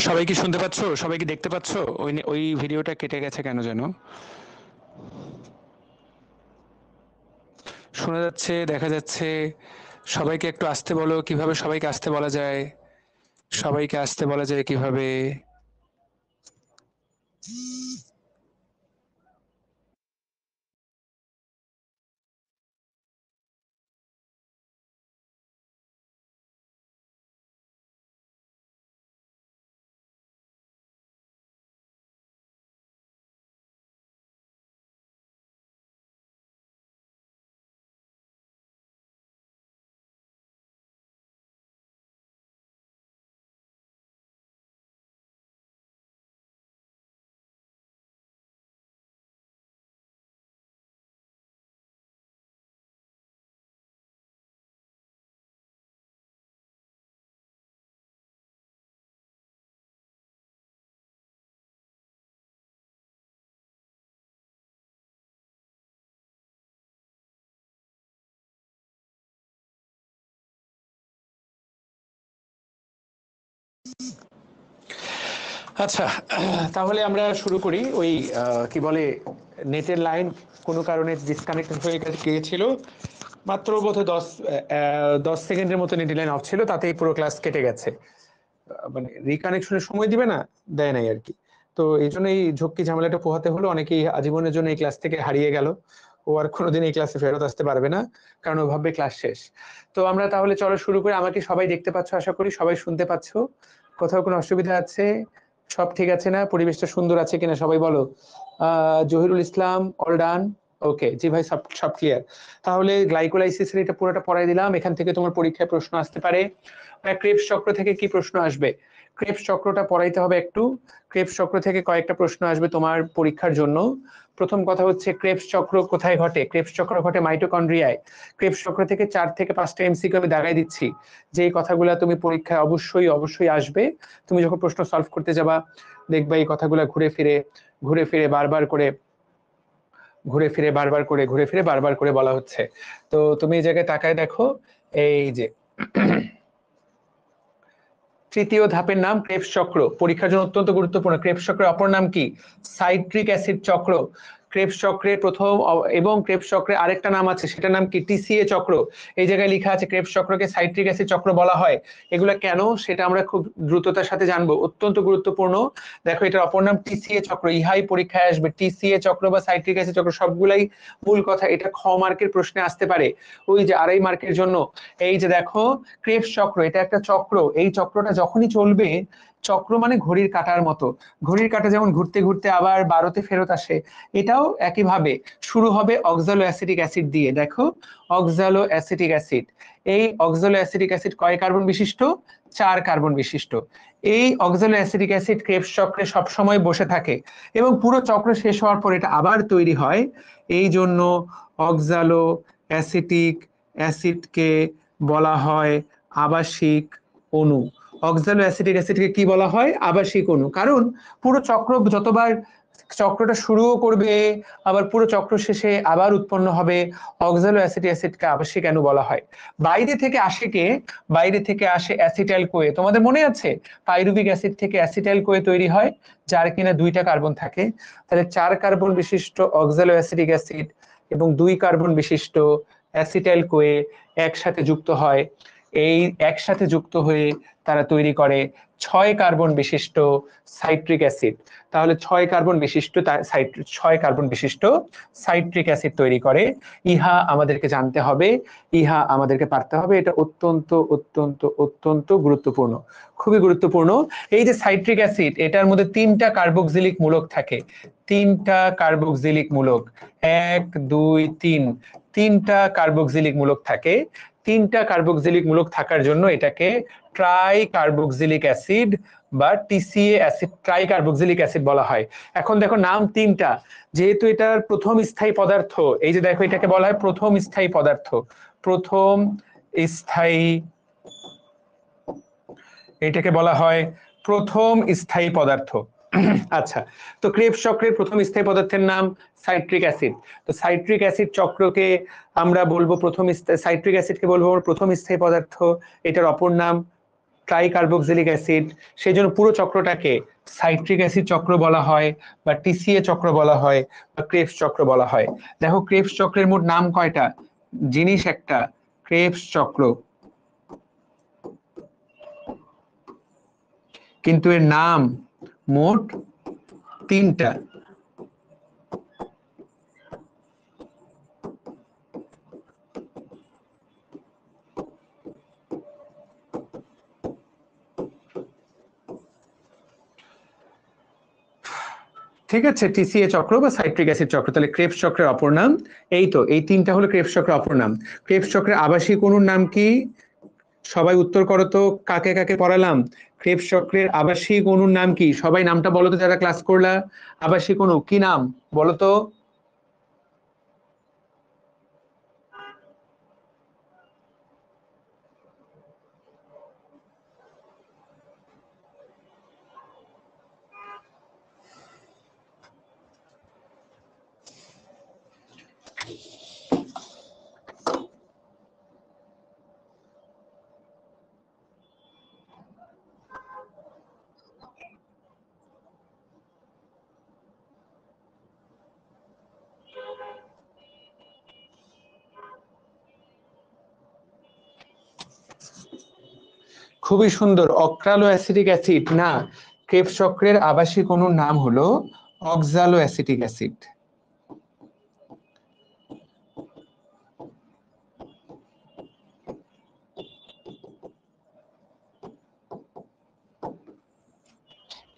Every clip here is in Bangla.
সবাই কি শুনতে পাচ্ছ? সবাই কি দেখতে পাচ্ছ? ওই ওই ভিডিওটা কেটে গেছে কেন যেন? শোনা যাচ্ছে, দেখা যাচ্ছে। সবাইকে একটু আসতে বলো। কিভাবে সবাইকে আসতে বলা যায়? সবাইকে আসতে বলা যায় কিভাবে? আচ্ছা, তাহলে আমরা শুরু করি। ওই কি বলে, নেটের লাইন কোনো কারণে ডিসকানেক্টেড হয়ে গিয়েছিল। মাত্র বোধহয় 10 সেকেন্ডের মতো নেটের লাইন অফ ছিল, তাতেই পুরো ক্লাস কেটে গেছে। মানে রিকানেকশনের সময় দিবে না, দেয় নাই আর কি। তো এই জন্য এই ঝক্কি ঝামেলাটা পোহাতে হলো। অনেকেই আজীবনের জন্য এই ক্লাস থেকে হারিয়ে গেল। ও আর কোনোদিন এই ক্লাসে ফেরত আসতে পারবে না, কারণ ও ভাববে ক্লাস শেষ। তো আমরা তাহলে চলো শুরু করি। আমাকে সবাই দেখতে পাচ্ছ, আশা করি সবাই শুনতে পাচ্ছ। কোথাও কোনো অসুবিধা আছে? সব ঠিক আছে না? পরিবেশটা সুন্দর আছে কিনা সবাই বলো। জহিরুল ইসলাম, অল ডান। ওকে জি ভাই, সব সব ক্লিয়ার। তাহলে গ্লাইকোলাইসিসের এটা পুরোটা পড়াই দিলাম। এখান থেকে তোমার পরীক্ষায় প্রশ্ন আসতে পারে। ক্রেবস চক্র থেকে কি প্রশ্ন আসবে? ক্রেবস চক্রটা পড়াইতে হবে একটু। ক্রেবস চক্র থেকে কয়েকটা প্রশ্ন আসবে তোমার পরীক্ষার জন্য। প্রথম কথা হচ্ছে, ক্রেবস চক্র কোথায় ঘটে? ক্রেবস চক্র ঘটে মাইটোকন্ড্রিয়ায়। ক্রেবস চক্র থেকে 4 থেকে 5টা এমসিকিউ আমি দাগাই দিচ্ছি, যে কথাগুলো তুমি পরীক্ষায় অবশ্যই অবশ্যই আসবে। তুমি যখন প্রশ্ন সলভ করতে যাবা, দেখবা এই কথাগুলো ঘুরে ফিরে বারবার করে বারবার করে বলা হচ্ছে। তো তুমি এই জায়গায় তাকায় দেখো, এই যে তৃতীয় ধাপের নাম ক্রেবস চক্র, পরীক্ষার জন্য অত্যন্ত গুরুত্বপূর্ণ। ক্রেবস চক্রের অপর নাম কি? সাইট্রিক অ্যাসিড চক্র। ক্রেবস চক্রের প্রথম এবং ক্রেবস চক্রের আরেকটা নাম আছে, সেটার নাম কি? টিসিএ চক্র। এই জায়গায় লেখা আছে ক্রেবস চক্রকে সাইট্রিক অ্যাসিড চক্র বলা হয়। এগুলা কেন সেটা আমরা খুব দ্রুততার সাথে জানবো, অত্যন্ত গুরুত্বপূর্ণ। দেখো, এটার অপর নাম টিসিএ চক্র। ইহাই পরীক্ষায় আসবে। টিসিএ চক্র বা সাইট্রিক অ্যাসিড চক্র সবগুলাই মূল কথা। এটা খ মার্কের প্রশ্নে আসতে পারে, ওই যে 2.5 মার্কের জন্য। এই যে দেখো, ক্রেবস চক্র এটা একটা চক্র। এই চক্রটা যখনই চলবে, চক্র মানে ঘড়ির কাঁটার মতো। ঘড়ির কাঁটা যেমন ঘুরতে ঘুরতে আবার 12তে ফেরত আসে, এটাও একইভাবে শুরু হবে অক্সালো অ্যাসিটিক অ্যাসিড দিয়ে। দেখো, অক্সালো অ্যাসিটিক অ্যাসিড। এই অক্সালো অ্যাসিটিক অ্যাসিড কয় কার্বন বিশিষ্ট? 4 কার্বন বিশিষ্ট। এই অক্সালো অ্যাসিটিক অ্যাসিড ক্রেবস চক্রে সবসময় বসে থাকে, এবং পুরো চক্র শেষ হওয়ার পর এটা আবার তৈরি হয়। এই জন্য অক্সালো অ্যাসিটিক অ্যাসিডকে বলা হয় আবাসিক অণু। অক্সালো অ্যাসিটিক অ্যাসিডকে কি বলা হয়? আবাসিক অণু। কারণ পুরো চক্র যতবার চক্রটা শুরুও করবে, আবার পুরো চক্র শেষে আবার উৎপন্ন হবে। অক্সালো অ্যাসিটিক অ্যাসিডকে আবাসিক অণু বলা হয়। বাইরে থেকে আসে কে? বাইরে থেকে আসে অ্যাসিটাইল কোয়ে। তোমাদের মনে আছে পাইরুভিক অ্যাসিড থেকে অ্যাসিটাইল কোয়ে তৈরি হয়, যার কিনা 2টা কার্বন থাকে। তাহলে 4 কার্বন বিশিষ্ট অক্সালো অ্যাসিটিক অ্যাসিড এবং 2 কার্বন বিশিষ্ট অ্যাসিটাইল কোয়ে একসাথে যুক্ত হয়। এই একসাথে যুক্ত হয়ে তারা তৈরি করে 6 কার্বন বিশিষ্ট সাইট্রিক অ্যাসিড। তাহলে 6 কার্বন বিশিষ্ট 6 কার্বন বিশিষ্ট সাইট্রিক অ্যাসিড তৈরি করে। ইহা আমাদেরকে জানতে হবে, ইহা আমাদেরকে পারতে হবে। এটা অত্যন্ত অত্যন্ত অত্যন্ত গুরুত্বপূর্ণ, খুবই গুরুত্বপূর্ণ। এই যে সাইট্রিক অ্যাসিড, এটার মধ্যে 3টা কার্বক্সিলিক মূলক থাকে। 3টা কার্বক্সিলিক মূলক, 1 2 3, 3টা কার্বক্সিলিক মূলক থাকে। 3টা কার্বক্সিলিক মূলক থাকার জন্য এটাকে ট্রাই কার্বক্সিলিক অ্যাসিড বা TCA acid, try carboxylic acid বলা হয়। এখন দেখো, নাম 3টা, যেহেতু এটার প্রথম স্থায়ী পদার্থ, এই যে দেখো, এটাকে বলা হয় প্রথম স্থায়ী পদার্থ। প্রথম স্থায়ী, এটাকে বলা হয় প্রথম স্থায়ী পদার্থ। আচ্ছা, তো ক্রেবস চক্রের প্রথম স্থায়ী পদার্থের নাম সাইট্রিক অ্যাসিড। তো সাইট্রিক অ্যাসিড চক্রকে আমরা বলবো প্রথম, সাইট্রিক অ্যাসিডকে বলবো প্রথম স্থায়ী পদার্থ। এটার অপর নাম ট্রাইকার্বক্সিলিক অ্যাসিড, সেই জন্য পুরো চক্রটাকে সাইট্রিক অ্যাসিড চক্র বলা হয়, বা টিসিএ চক্র বলা হয়, বা ক্রেবস চক্র বলা হয়। দেখো ক্রেবস চক্রের মোট নাম কয়টা? জিনিস একটা, ক্রেবস চক্র, কিন্তু এর নাম মোট 3টা। ঠিক আছে, টিসিএ চক্র বা সাইট্রিক অ্যাসিড চক্র। তাহলে ক্রেবস চক্রের অপর নাম এই তো, এই 3টা হলো ক্রেবস চক্রের অপর নাম। ক্রেবস চক্রের আবাসিক অণুর নাম কি? সবাই উত্তর করো তো, কাকে কাকে পড়ালাম? ক্রেবস চক্রের আবাসিক অণুর নাম কি? সবাই নামটা বলো তো, যারা ক্লাস করলা। আবাসিক অণু কি নাম বলো তো? খুবই সুন্দর, অক্রালো অ্যাসিটিক অ্যাসিড না, ক্রেবস চক্রের আবাসিক অণুর নাম হলো অক্সালো অ্যাসিটিক অ্যাসিড।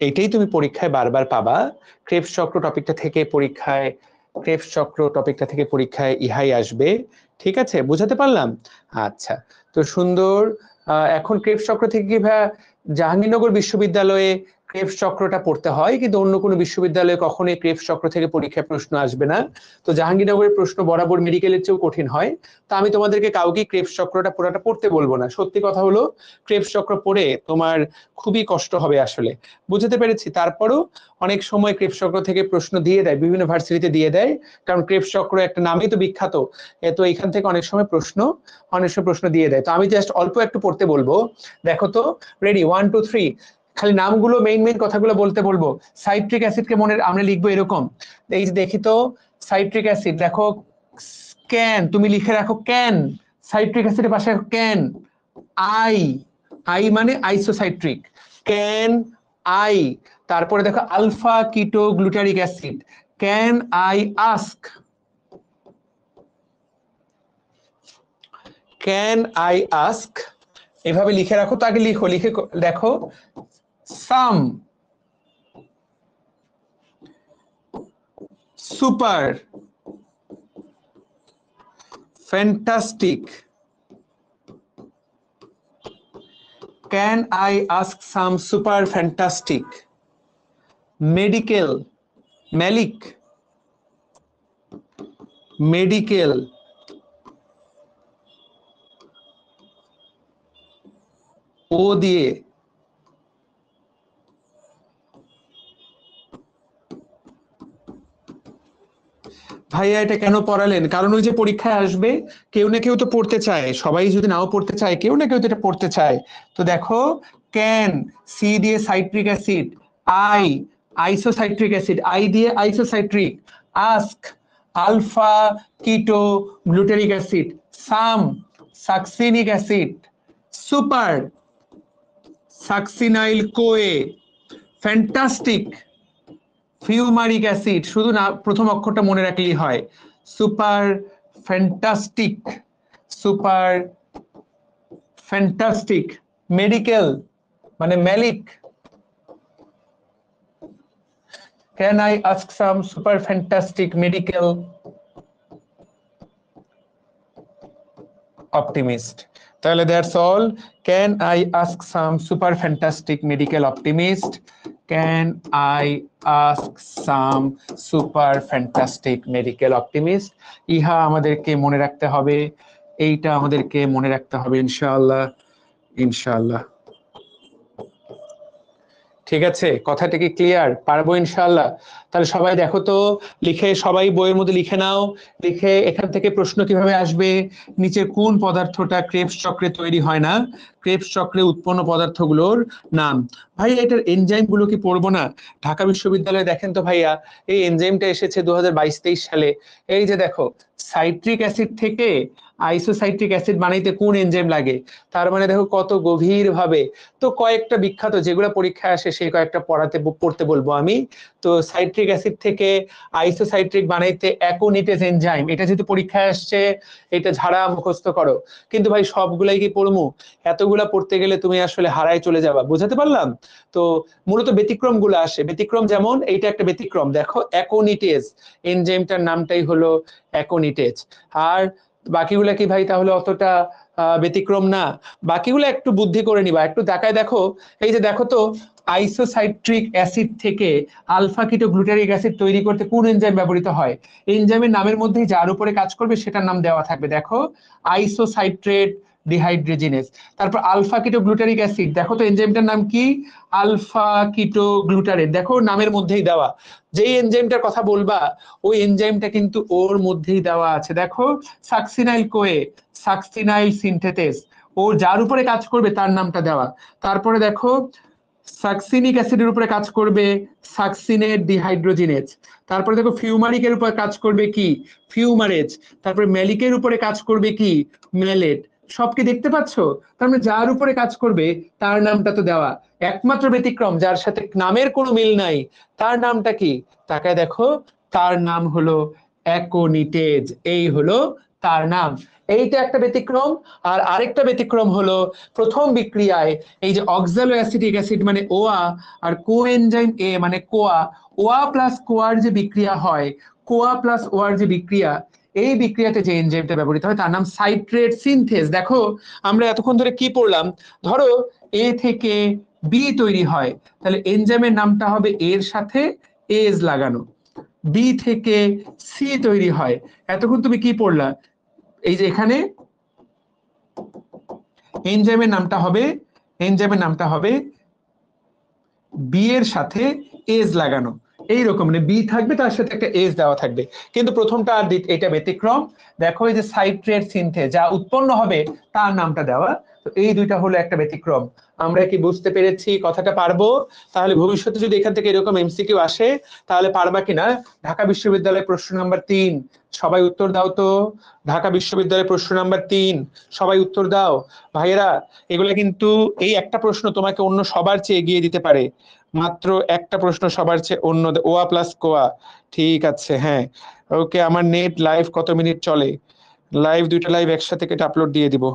এইটাই তুমি পরীক্ষায় বারবার পাবা। ক্রেবস চক্র টপিকটা থেকে পরীক্ষায়, ক্রেবস চক্র টপিকটা থেকে পরীক্ষায় ইহাই আসবে। ঠিক আছে, বুঝাতে পারলাম? আচ্ছা, তো সুন্দর। এখন ক্রেবস চক্র থেকে কি ভাইয়া জাহাঙ্গীরনগর বিশ্ববিদ্যালয়ে ক্রেবস চক্রটা পড়তে হয়, কিন্তু অন্য কোনো বিশ্ববিদ্যালয়ে কখনোই ক্রেবস চক্র থেকে পরীক্ষায় প্রশ্ন আসবে না। তো জাহাঙ্গীরনগরের প্রশ্ন বরাবর মেডিকেলের চেয়েও কঠিন হয়। তো আমি তোমাদেরকে কাউকে ক্রেবস চক্রটা পুরোটা পড়তে বলবো না। সত্যি কথা হলো, ক্রেবস চক্র পড়ে তোমার খুবই কষ্ট হবে আসলে। বুঝতে পেরেছি। তারপরও অনেক সময় ক্রেবস চক্র থেকে প্রশ্ন দিয়ে দেয়, বিভিন্ন ভার্সিটিতে দিয়ে দেয়, কারণ ক্রেবস চক্র একটা নামেই তো বিখ্যাত। তো এখান থেকে অনেক সময় প্রশ্ন দিয়ে দেয়। তো আমি জাস্ট অল্প একটু পড়তে বলবো। দেখো তো, রেডি, 1 2 3, খালি নামগুলো, মেইন কথাগুলো বলতে বলবো। সাইট্রিক অ্যাসিডকে মনে আমরা লিখবো এরকম, এই যে দেখি তো, সাইট্রিক অ্যাসিড দেখো, ক্যান, তুমি লিখে রাখো ক্যান, সাইট্রিক অ্যাসিডের পাশে ক্যান। আই, আই মানে আইসোসাইট্রিক, ক্যান আই। তারপরে দেখো alpha keto glutaric acid, can I ask, can I ask, এভাবে লিখে রাখো। তো আগে লিখো, লিখে দেখো, some, super, fantastic, can I ask some super fantastic, medical, malic, medical, ও দিয়ে, ভাইয়া এটা কেন পড়ালেন? কারণ ওই যে পরীক্ষায় আসবে, কেউ না কেউ তো পড়তে চায়, সবাই যদি নাও পড়তে চায়, কেউ না কেউ তো এটা পড়তে চায়। তো দেখো, ক্যান, সি দিয়ে citric acid, I, isocitric acid, I দিয়ে isocitric, ask, alpha keto glutaric acid, some, succinic acid, super, succinyl CoA, fantastic, fumaric acid. শুধু না প্রথম অক্ষরটা মনে রাখলেই হয়, super fantastic, super fantastic, medical মানে malic, can I ask some super fantastic medical optimist. তাহলে that's all, can I ask some super fantastic medical optimist, can I ask some super fantastic medical optimist. ইহা আমাদেরকে মনে রাখতে হবে, এইটা আমাদেরকে মনে রাখতে হবে ইনশাআল্লাহ, ইনশাআল্লাহ। ঠিক আছে, কথাটা কি ক্লিয়ার? পারবো ইনশাআল্লাহ। তাহলে সবাই দেখো তো, লিখে সবাই বইয়ের মধ্যে লিখে নাও, লিখে এখান থেকে প্রশ্ন কিভাবে আসবে, নিচে কোন পদার্থটা ক্রেবস চক্রে তৈরি হয় না, ক্রেবস চক্রে উৎপন্ন পদার্থগুলোর নাম। ভাই এটার এনজাইম গুলো কি পড়বো না? ঢাকা বিশ্ববিদ্যালয়ে দেখেন তো ভাইয়া, এই এনজাইমটা এসেছে 2022-23 সালে। এই যে দেখো, সাইট্রিক অ্যাসিড থেকে আইসোসাইট্রিক অ্যাসিড বানাইতে কোন এনজাইম লাগে। তার মানে দেখো কত গভীর ভাবে। তো কয়েকটা বিখ্যাত যেগুলো পরীক্ষায় আসে সেই কয়েকটা পড়তে বলবো আমি। তো সাইট্রিক অ্যাসিড থেকে আইসোসাইট্রিক বানাইতে অ্যাকোনিটেজ এনজাইম, এটা যেহেতু পরীক্ষায় আসছে, এটা ঝাড়া মুখস্থ করো। কিন্তু ভাই সবগুলাই কি পড়মু? এতগুলা পড়তে গেলে তুমি আসলে হারায় চলে যাবা, বুঝাতে পারলাম? তো মূলত ব্যতিক্রম গুলো আসে, ব্যতিক্রম যেমন এইটা একটা ব্যতিক্রম, দেখো অ্যাকোনিটেজ এনজাইমটার নামটাই হলো অ্যাকোনিটেজ। আর বাকিগুলা কি ভাই তাহলে অতটা ব্যতিক্রম না? বাকিগুলো একটু বুদ্ধি করে নিবা, একটু দেখায় দেখো। এই যে দেখো তো, আইসোসাইট্রিক অ্যাসিড থেকে আলফা কিটো গ্লুটারিক অ্যাসিড তৈরি করতে কোন এনজাইম ব্যবহৃত হয়? এনজাইমের নামের মধ্যেই যার উপরে কাজ করবে সেটার নাম দেওয়া থাকবে, দেখো আইসোসাইট্রেট ডিহাইড্রোজিনেস। তারপর আলফা কিটো গ্লুটারিক অ্যাসিড, দেখো তো এনজাইমটার নাম কি? আলফা কিটো গ্লুটারেট, দেখো নামের মধ্যেই দেওয়া। যেই এনজাইমটার কথা বলবা ওই এনজাইমটা কিন্তু ওর মধ্যেই দেওয়া আছে, দেখো সাকসিনাইল কোয়ে, সাকসিনাইল সিনথেটেস, ও যার উপরে কাজ করবে তার নামটা দেওয়া। তারপরে দেখো সাকসিনিক অ্যাসিডের উপরে কাজ করবে সাকসিনেট ডিহাইড্রোজিনেজ। তারপরে দেখো ফিউমারিকের উপরে কাজ করবে কি? ফিউমারেজ। তারপরে ম্যালিকের উপরে কাজ করবে কি? ম্যালেট। সব কি দেখতে পাচ্ছ? তার মানে যার উপরে কাজ করবে তার নামটা তো দেওয়া। একমাত্র ব্যতিক্রম যার সাথে নামের কোনো মিল নাই, তার নামটা কি? তাকায় দেখো, তার নাম হলো অ্যাকোনিটেজ, এই হলো তার নাম। এইটা একটা ব্যতিক্রম। আর আরেকটা ব্যতিক্রম হলো প্রথম বিক্রিয়ায় এই যে অক্সালো অ্যাসিটিক অ্যাসিড মানে ওয়া আর কোএনজাইম এ মানে কোয়া, ওয়া প্লাস কোয়ার যে বিক্রিয়া হয়, কোয়া প্লাস ওয়ার যে বিক্রিয়া, এই বিক্রিয়াতে যে এনজাইমটা ব্যবহৃত হয় তার নাম সাইট্রেট সিনথেস। দেখো আমরা এতক্ষণ ধরে কি পড়লাম, ধরো এ থেকে বি তৈরি হয়, তাহলে এনজাইমের নামটা হবে এর সাথে এজ লাগানো। বি থেকে সি তৈরি হয়, এতক্ষণ তুমি কি পড়লা? এই যে এখানে এনজাইমের নামটা হবে, এনজাইমের নামটা হবে বি এর সাথে এজ লাগানো। এইরকম মানে বি থাকবে তার সাথে একটা এজ দেওয়া থাকবে। কিন্তু প্রথমটা আর এটা ব্যতিক্রম। দেখো এই যে সাইট্রেট সিনথেস যা উৎপন্ন হবে তার নামটা দেওয়া। তো এই দুইটা হলো একটা ব্যতিক্রম। আমরা কি বুঝতে পেরেছি? কথাটা পারবো? তাহলে ভবিষ্যতে যদি এখান থেকে এরকম এমসিকিউ আসে তাহলে পারবা কিনা? ঢাকা বিশ্ববিদ্যালয়ের প্রশ্ন নাম্বার 3, সবাই উত্তর দাও তো। ঢাকা বিশ্ববিদ্যালয়ের প্রশ্ন নাম্বার 3, সবাই উত্তর দাও। ভাইয়েরা, এগুলা কিন্তু এই একটা প্রশ্ন তোমাকে অন্য সবার চেয়ে এগিয়ে দিতে পারে। মাত্র একটা প্রশ্ন সবার চেয়ে অন্য, ওয়া প্লাস কোয়া। ঠিক আছে, হ্যাঁ। ওকে, আমার নেট লাইভ কত মিনিট চলে? লাইভ, দুইটা লাইভ একসাথে কেটে আপলোড দিয়ে দিব।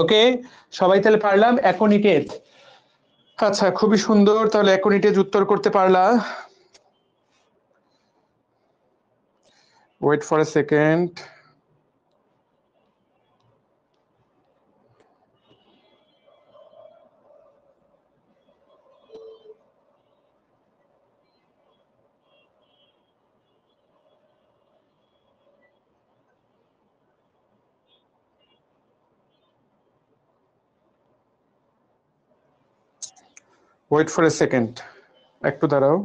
ওকে, সবাই তাহলে পারলাম অ্যাকোনিটেজ। আচ্ছা, খুবই সুন্দর, তাহলে অ্যাকোনিটেজ উত্তর করতে পারলা। Wait for a second. Wait for a second, একটু দাঁড়াও।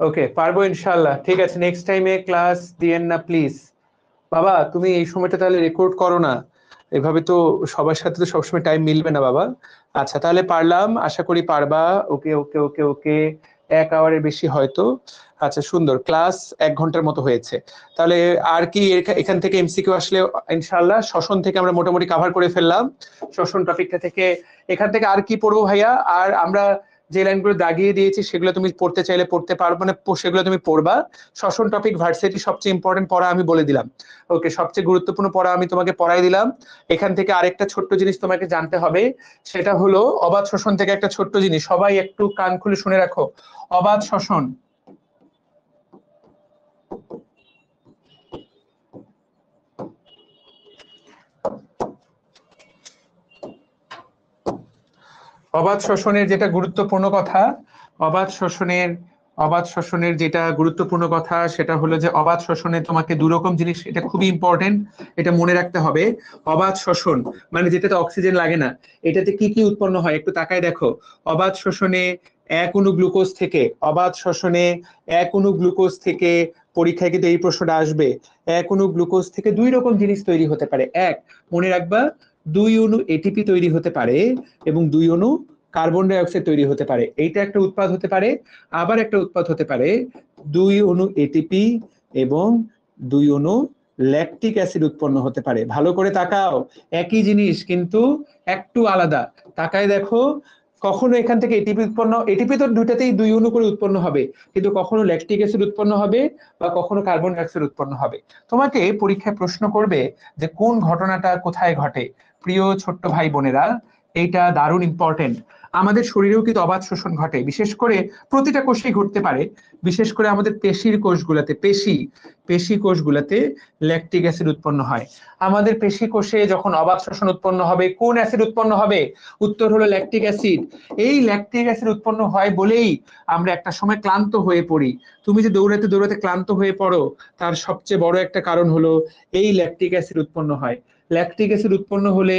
ওকে, পারবো ইনশাল্লাহ। ঠিক আছে, নেক্সট টাইমে ক্লাস দিয়েন না প্লিজ। বাবা তুমি এই সময়টা তাহলে রেকর্ড করো না, এভাবে তো সবার সাথে তো সবসময় টাইম মিলবে না বাবা। আচ্ছা তাহলে পারলাম, আশা করি পারবা। ওকে ওকে ওকে ওকে, 1 আওয়ারের বেশি হয়তো। আচ্ছা সুন্দর, ক্লাস 1 ঘন্টার মতো হয়েছে। তাহলে আর কি এখান থেকে এমসিকিউ আসলে ইনশাল্লাহ শ্বসন থেকে আমরা মোটামুটি কাভার করে ফেললাম। শ্বসন টপিকটা থেকে এখান থেকে আর কি পড়বো ভাইয়া? আর আমরা যে লাইনগুলো দাগিয়ে দিয়েছি সেগুলো তুমি পড়তে চাইলে পড়তে পারবো, মানে সেগুলো তুমি পড়বা। শ্বসন টপিক ভার্সিটি সবচেয়ে ইম্পর্টেন্ট পড়া আমি বলে দিলাম। ওকে, সবচেয়ে গুরুত্বপূর্ণ পড়া আমি তোমাকে পড়াই দিলাম। এখান থেকে আরেকটা ছোট্ট জিনিস তোমাকে জানতে হবে, সেটা হলো অবাধ শ্বসন থেকে একটা ছোট্ট জিনিস, সবাই একটু কান খুলে শুনে রাখো। অবাধ শ্বসন, অবাধ শ্বসনের যেটা গুরুত্বপূর্ণ কথা, অবাধ শ্বসনের অবাধ শ্বসনের যেটা গুরুত্বপূর্ণ কথা সেটা হলো যে অবাধ শ্বসনে তোমাকে 2 রকম জিনিস, এটা খুবই ইম্পর্টেন্ট, এটা মনে রাখতে হবে। অবাধ শ্বসন মানে যেটাতে অক্সিজেন লাগে না, এটাতে কি কি উৎপন্ন হয় একটু তাকায় দেখো। অবাধ শ্বসনে 1 অণু গ্লুকোজ থেকে, অবাধ শ্বসনে 1 অণু গ্লুকোজ থেকে, পরীক্ষায় কিন্তু এই প্রশ্নটা আসবে, 1 অণু গ্লুকোজ থেকে 2 রকম জিনিস তৈরি হতে পারে। মনে রাখবা, 2 অণু এটিপি তৈরি হতে পারে এবং 2 অণু কার্বন ডাই অক্সাইড তৈরি হতে পারে। এইটা একটা উৎপাদ হতে পারে। আবার একটা উৎপাদ হতে পারে 2 অণু এটিপি এবং 2 অণু ল্যাকটিক অ্যাসিড উৎপন্ন হতে পারে। ভালো করে তাকাও, একই জিনিস কিন্তু একটু আলাদা। তাকায় দেখো, কখনো এখান থেকে এটিপি উৎপন্ন, এটিপি তো দুটাতেই 2 অণু করে উৎপন্ন হবে, কিন্তু কখনো ল্যাকটিক অ্যাসিড উৎপন্ন হবে বা কখনো কার্বন ডাই অক্সাইড উৎপন্ন হবে। তোমাকে পরীক্ষায় প্রশ্ন করবে যে কোন ঘটনাটা কোথায় ঘটে। প্রিয় ছোট্ট ভাই বোনেরা, এইটা দারুণ ইম্পর্টেন্ট। আমাদের শরীরেও কিন্তু অবাধ শোষণ ঘটে, বিশেষ করে প্রতিটা কোষেই ঘটতে পারে। বিশেষ করে আমাদের পেশির কোষগুলোতে, পেশি কোষগুলোতে ল্যাকটিক অ্যাসিড উৎপন্ন হয়। আমাদের পেশি কোষে যখন অবাধ শোষণ উৎপন্ন হবে, কোন অ্যাসিড উৎপন্ন হবে? উত্তর হলো ল্যাকটিক অ্যাসিড। এই ল্যাকটিক অ্যাসিড উৎপন্ন হয় বলেই আমরা একটা সময় ক্লান্ত হয়ে পড়ি। তুমি যে দৌড়াতে দৌড়াতে ক্লান্ত হয়ে পড়ো, তার সবচেয়ে বড় একটা কারণ হলো এই ল্যাকটিক অ্যাসিড উৎপন্ন হয়। ল্যাকটিক অ্যাসিড উৎপন্ন হলে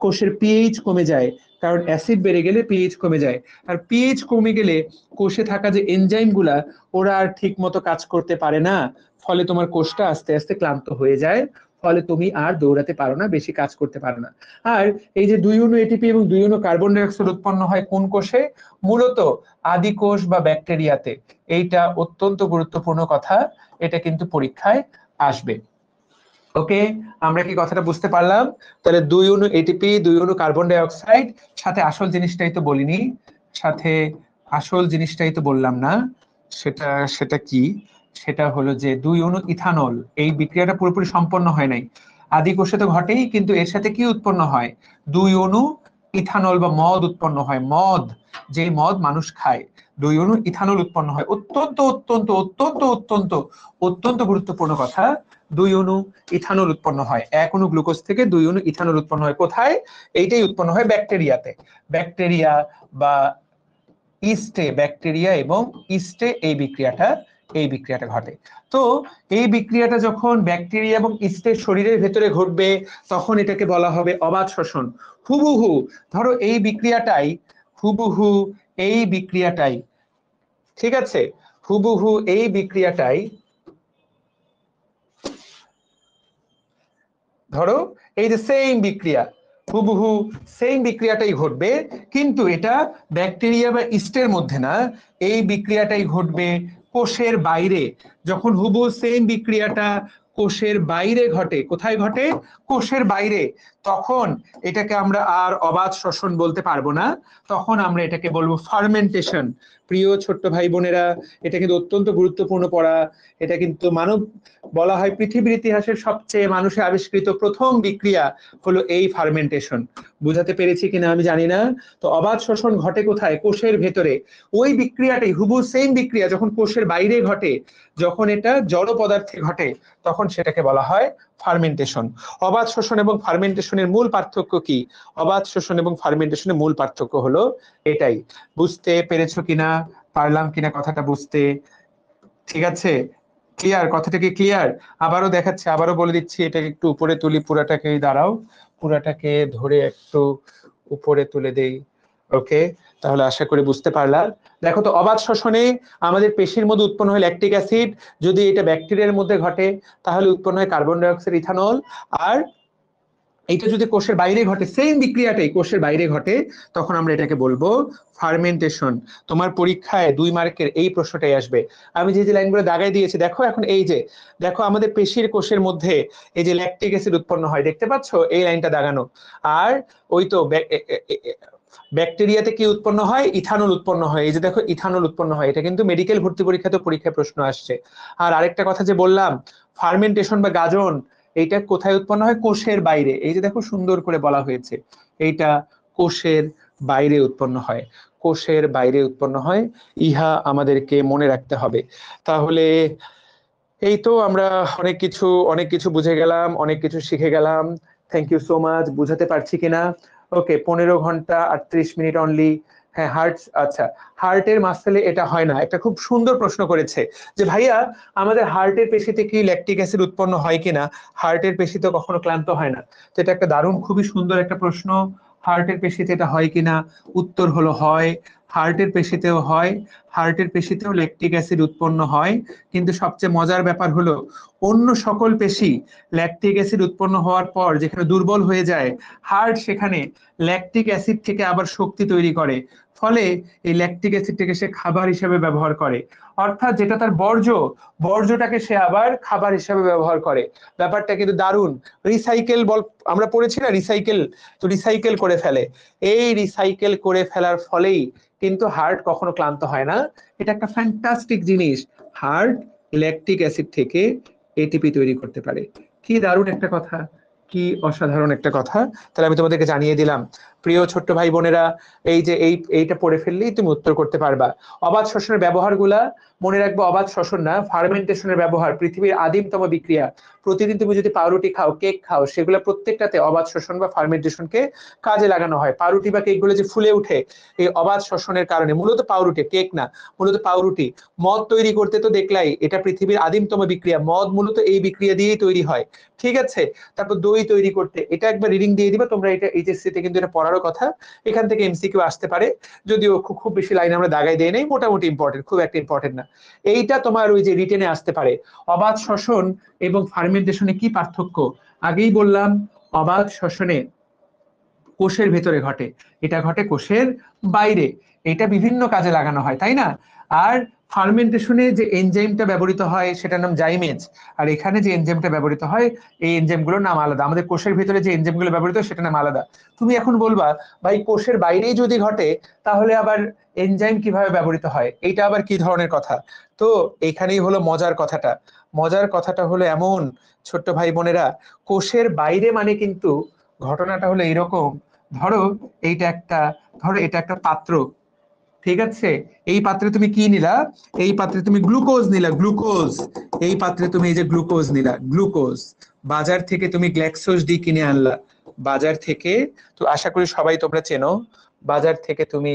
কোষের পিএইচ কমে যায়, কারণ অ্যাসিড বেড়ে গেলে পিএইচ কমে যায়। আর পিএইচ কমে গেলে কোষে থাকা যে এনজাইম গুলা, ওরা আর ঠিক মতো কাজ করতে পারে না। ফলে তোমার কোষটা আস্তে আস্তে ক্লান্ত হয়ে যায়, ফলে তুমি আর দৌড়াতে পারো না, বেশি কাজ করতে পারো না। আর এই যে 2 অণু এটিপি এবং 2 অণু কার্বন ডাই অক্সাইড উৎপন্ন হয় কোন কোষে? মূলত আদি কোষ বা ব্যাকটেরিয়াতে। এইটা অত্যন্ত গুরুত্বপূর্ণ কথা, এটা কিন্তু পরীক্ষায় আসবে। ওকে, আমরা কি কথাটা বুঝতে পারলাম? তাহলে 2 অণু এটিপি, 2 অণু কার্বন ডাই অক্সাইড, সাথে আসল জিনিসটাই তো বলিনি, সাথে আসল জিনিসটাই তো বললাম না। সেটা সেটা কি? সেটা হলো যে 2 অণু ইথানল। এই বিক্রিয়াটা পুরোপুরি সম্পন্ন হয় নাই, আদি কোষে তো ঘটেই, কিন্তু এর সাথে কি উৎপন্ন হয়? 2 অণু ইথানল বা মদ উৎপন্ন হয়। মদ, যে মদ মানুষ খায়, 2 অণু ইথানল উৎপন্ন হয়। অত্যন্ত অত্যন্ত অত্যন্ত অত্যন্ত অত্যন্ত গুরুত্বপূর্ণ কথা। 2 অণু ইথানল উৎপন্ন হয়, 1 অণু গ্লুকোজ থেকে 2 অণু ইথানল উৎপন্ন হয় কোথায়? এইটাই উৎপন্ন হয় ব্যাকটেরিয়াতে। ব্যাকটেরিয়া বা ইস্টে, ব্যাকটেরিয়া এবং ইস্টে এই বিক্রিয়াটা ঘটে। তো এই বিক্রিয়াটা যখন ব্যাকটেরিয়া এবং ইস্টের শরীরের ভেতরে ঘটবে, তখন এটাকে বলা হবে অবাধ শ্বসন। হুবহু ধরো এই বিক্রিয়াটাই, হুবহু এই বিক্রিয়াটাই, ঠিক আছে, হুবহু এই বিক্রিয়াটাই, ধরো এই যে সেম বিক্রিয়া, হুবহু সেম বিক্রিয়াটাই ঘটবে, কিন্তু এটা ব্যাকটেরিয়া বা ইস্টের মধ্যে না, এই বিক্রিয়াটাই ঘটবে কোষের বাইরে। যখন হুবহু সেম বিক্রিয়াটা কোষের বাইরে ঘটে, কোথায় ঘটে? কোষের বাইরে, তখন এটাকে আমরা আর অবাধ শ্বসন বলতে পারবো না, তখন আমরা এটাকে বলবো ফার্মেন্টেশন। প্রিয় ছোট্ট ভাই বোনেরা, এটা কিন্তু অত্যন্ত গুরুত্বপূর্ণ পড়া। এটা কিন্তু মানব, বলা হয় পৃথিবীর ইতিহাসের সবচেয়ে মানুষের আবিষ্কৃত প্রথম বিক্রিয়া হলো এই ফার্মেন্টেশন। বুঝাতে পেরেছি কিনা আমি জানি না। তো অবাধ শ্বসন ঘটে কোথায়? কোষের ভেতরে। ওই বিক্রিয়াটাই, হুবহু সেম বিক্রিয়া যখন কোষের বাইরে ঘটে, যখন এটা জড় পদার্থে ঘটে, তখন সেটাকে বলা হয় ফার্মেন্টেশন। অবাধ শোষণ এবং ফার্মেন্টেশনের মূল পার্থক্য কি? অবাধ শোষণ এবং ফার্মেন্টেশনের মূল পার্থক্য হলো এটাই। বুঝতে পেরেছো কিনা, পারলাম কিনা কথাটা বুঝতে? ঠিক আছে, ক্লিয়ার? কথাটা কি ক্লিয়ার? আবারও দেখাচ্ছি, আবারও বলে দিচ্ছি, এটা একটু উপরে তুলি পুরাটাকে, দাঁড়াও, পুরাটাকে ধরে একটু উপরে তুলে দেই। ওকে, তাহলে আশা করি বুঝতে পারলা। দেখো তো, অবাধ শ্বসনে আমাদের পেশির মধ্যে উৎপন্ন হয় ল্যাকটিক অ্যাসিড, যদি এটা ব্যাকটেরিয়ার মধ্যে ঘটে তাহলে উৎপন্ন হয় কার্বন ডাই অক্সাইড, ইথানল। আর এটা যদি কোষের বাইরে ঘটে, সেম বিক্রিয়াটাই কোষের বাইরে ঘটে, তখন আমরা এটাকে বলবো ফার্মেন্টেশন। তোমার পরীক্ষায় 2 মার্কের এই প্রশ্নটাই আসবে। আমি যে যে লাইনগুলো দাগাই দিয়েছি দেখো, এখন এই যে দেখো আমাদের পেশির কোষের মধ্যে এই যে ল্যাকটিক অ্যাসিড উৎপন্ন হয়, দেখতে পাচ্ছ এই লাইনটা দাগানো। আর ওই তো ব্যাকটেরিয়াতে কি উৎপন্ন হয়? ইথানল উৎপন্ন হয়। এই যে দেখো ইথানল উৎপন্ন হয়, এটা কিন্তু মেডিকেল ভর্তি পরীক্ষাতে পরীক্ষায় প্রশ্ন আসছে। আর আরেকটা কথা যে বললাম, ফার্মেন্টেশন বা গাজন, এইটা কোথায় উৎপন্ন হয়? কোষের বাইরে। এই যে দেখো সুন্দর করে বলা হয়েছে, এইটা কোষের বাইরে উৎপন্ন হয়, কোষের বাইরে উৎপন্ন হয়। ইহা আমাদেরকে মনে রাখতে হবে। তাহলে এই তো আমরা অনেক কিছু বুঝে গেলাম, অনেক কিছু শিখে গেলাম। Thank you so much. বুঝাতে পারছি কিনা? ওকে, 15 ঘন্টা 38 মিনিট অনলি। হ্যাঁ, আচ্ছা, হার্টের মাসেলে এটা হয় না। একটা খুব সুন্দর প্রশ্ন করেছে যে ভাইয়া, আমাদের হার্টের পেশিতে কি ল্যাকটিক অ্যাসিড উৎপন্ন হয় কিনা? হার্টের পেশি তো কখনো ক্লান্ত হয় না। তো এটা একটা দারুণ, খুবই সুন্দর একটা প্রশ্ন। হার্টের পেশিতে এটা হয় কিনা? উত্তর হলো হয়। হার্টের পেশিতেও হয়, হার্টের পেশিতেও ল্যাকটিক অ্যাসিড উৎপন্ন হয়। কিন্তু সবচেয়ে মজার ব্যাপার হলো, অন্য সকল পেশি ল্যাকটিক অ্যাসিড উৎপন্ন হওয়ার পর যেখানে দুর্বল হয়ে যায়, হার্ট সেখানে ল্যাকটিক অ্যাসিড থেকে আবার শক্তি তৈরি করে। ফলে এই ল্যাকটিক অ্যাসিডটাকে সে খাবার হিসেবে ব্যবহার করে। অর্থাৎ যেটা তার বর্জ্যটাকে সে আবার খাবার হিসেবে ব্যবহার করে। ব্যাপারটা কিন্তু দারুণ। রিসাইকেল আমরা পড়েছি না, রিসাইকেল। তো রিসাইকেল করে ফেলে। এই রিসাইকেল করে ফেলার ফলেই কিন্তু হার্ট কখনো ক্লান্ত হয় না। এটা একটা ফ্যান্টাস্টিক জিনিস। হার্ট ল্যাকটিক অ্যাসিড থেকে এটিপি তৈরি করতে পারে। কি দারুণ একটা কথা, কি অসাধারণ একটা কথা। তাহলে আমি তোমাদেরকে জানিয়ে দিলাম। প্রিয় ছোট্ট ভাই বোনেরা, এই যে এইটা পড়ে ফেললেই তুমি উত্তর করতে পারবা। অবাধ শ্বসনের ব্যবহারগুলা মনে রাখবো। অবাধ শ্বসন না, ফার্মেন্টেশনের ব্যবহার পৃথিবীর আদিমতম বিক্রিয়া। প্রতিদিন তুমি যদি পাউরুটি খাও, কেক খাও, সেগুলো প্রত্যেকটাতে অবাধ শ্বসন বা ফার্মেন্টেশনকে কাজে লাগানো হয়। পাউরুটি বা কেকগুলো যে ফুলে উঠে, এই অবাধ শ্বসনের কারণে। মূলত পাউরুটি, কেক না, মূলত পাউরুটি। মদ তৈরি করতে তো দেখলাই, এটা পৃথিবীর আদিমতম বিক্রিয়া। মদ মূলত এই বিক্রিয়া দিয়েই তৈরি হয়, ঠিক আছে? তারপর দই তৈরি করতে, এটা একবার রিডিং দিয়ে দিবা তোমরা। এটা এইচএসসি তে কিন্তু এটা পড়ারও কথা। এখান থেকে এমসিকিউ আসতে পারে, যদিও খুব বেশি লাইন আমরা দাগাই দেই নাই, মোটামুটি ইম্পর্টেন্ট, খুব একটা ইম্পর্টেন্ট না। এইটা তোমার ওই যে রিটেনে আসতে পারে। অবাধ শ্বসন এবং ফার্মেন্টেশনে কি পার্থক্য? আগেই বললাম, অবাধ শ্বসনে কোষের ভেতরে ঘটে, এটা ঘটে কোষের বাইরে। এটা বিভিন্ন কাজে লাগানো হয়, তাই না? আর ফার্মেন্টেশনে যে এনজাইমটা ব্যবহৃত হয় সেটার নাম জাইমেজ। আর এখানে যে এনজাইমটা ব্যবহৃত হয়, এই এনজাইমগুলোর নাম আলাদা। আমাদের কোষের ভিতরে যে এনজাইমগুলো ব্যবহৃত হয় সেটার নাম আলাদা। তুমি এখন বলবা, ভাই কোষের বাইরেই যদি ঘটে তাহলে আবার এনজাইম কিভাবে ব্যবহৃত হয়? এইটা আবার কি ধরনের কথা? তো এখানেই হলো মজার কথাটা। মজার কথাটা হলো এমন, ছোট্ট ভাই বোনেরা, কোষের বাইরে মানে কিন্তু ঘটনাটা হলো এইরকম। ধরো ধরো এটা একটা পাত্র, ঠিক আছে? এই পাত্রে তুমি কি নিলা? এই পাত্রে তুমি গ্লুকোজ নিলা, গ্লুকোজ। এই পাত্রে তুমি এই যে গ্লুকোজ নিলা, গ্লুকোজ। বাজার থেকে তুমি গ্ল্যাক্সোজ ডি কিনে আনলা, বাজার থেকে। তো আশা করি সবাই তোমরা চেনো, বাজার থেকে তুমি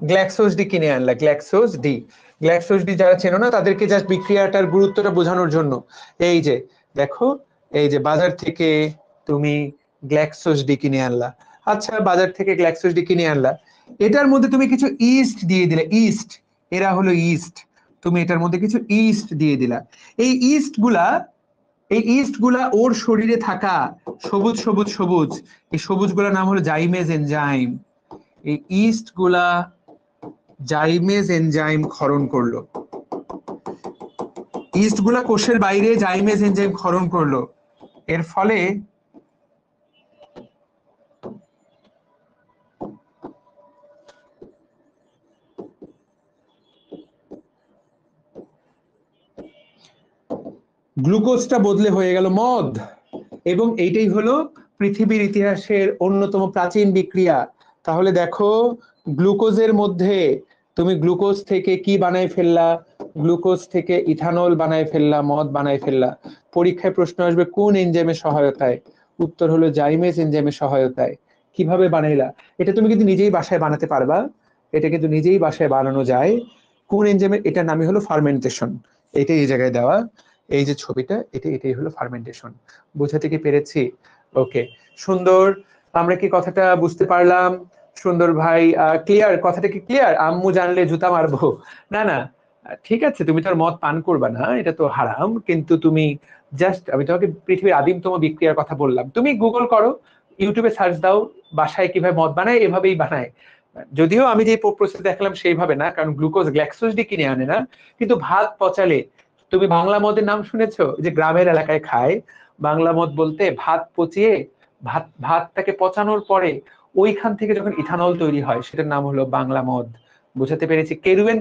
গ্ল্যাক্সোজ ডি কিনে আনলা, গ্ল্যাক্সোজ ডি। গ্ল্যাক্সোজ ডি যারা চেনো না, তাদেরকে জাস্ট বিক্রিয়াটার গুরুত্বটা বোঝানোর জন্য। এই যে দেখো, এই যে বাজার থেকে তুমি গ্ল্যাক্সোজ ডি কিনে আনলা। আচ্ছা, বাজার থেকে গ্ল্যাক্সোজ ডি কিনে আনলা, এটার মধ্যে তুমি কিছু ইস্ট দিয়ে দিলে, ইস্ট। এরা হলো ইস্ট। তুমি এটার মধ্যে কিছু ইস্ট দিয়ে দিলা। এই ইস্ট গুলা ওর শরীরে থাকা সবুজ সবুজ সবুজ, এই সবুজ গুলার নাম হলো জাইমেজ এনজাইম। এই ইস্ট গুলা জাইমেজ এনজাইম ক্ষরণ করলো। ইস্ট গুলা কোষের বাইরে জাইমেজ এনজাইম ক্ষরণ করলো। এর ফলে গ্লুকোজটা বদলে হয়ে গেল মদ। এবং এইটাই হলো পৃথিবীর ইতিহাসের অন্যতম প্রাচীন বিক্রিয়া। তাহলে দেখো, গ্লুকোজের মধ্যে তুমি গ্লুকোজ থেকে কি বানাই ফেললা? গ্লুকোজ থেকে ইথানল বানাই ফেললা, মদ বানাই ফেললা। পরীক্ষায় প্রশ্ন আসবে কোন এনজাইমের সহায়তায়? উত্তর হলো জাইমেজ এনজাইমের সহায়তায়। কিভাবে বানাইলা? এটা তুমি কিন্তু নিজেই বাসায় বানাতে পারবা, এটা কিন্তু নিজেই বাসায় বানানো যায়। কোন এনজাইমের? এটার নামই হলো ফার্মেন্টেশন। এটাই এই জায়গায় দেওয়া। এই যে ছবিটা, এটাই হলো ফার্মেন্টেশন। বোঝাতে কি পেরেছি? ওকে, সুন্দর। আমরা কি কথাটা বুঝতে পারলাম? সুন্দর ভাই, ক্লিয়ার? কথাটা কি ক্লিয়ার? আম্মু জানলে জুতা মারবো? না না, ঠিক আছে, তুমি তো আর মদ পান করবা না, এটা তো হারাম, কিন্তু তুমি জাস্ট, আমি তোমাকে পৃথিবীর আদিমতম বিক্রিয়ার কথা বললাম, তুমি গুগল করো, ইউটিউবে সার্চ দাও, বাসায় কিভাবে মদ বানায়, এভাবেই বানায়। যদিও আমি যে প্রসেস দেখালাম সেইভাবে না, কারণ গ্লুকোজ গ্ল্যাক্সোজ দিয়ে কিনে আনে না, কিন্তু ভাত পচালে, তুমি বাংলা মদের নাম শুনেছো? যে গ্রামের এলাকায় খায় বাংলা মদ বলতে, ভাত পচিয়ে, ভাতটাকে পচানোর পরে ওইখান থেকে যখন ইথানল তৈরি হয়, সেটার নাম হলো বাংলা মদ। বুঝাতে পেরেছি?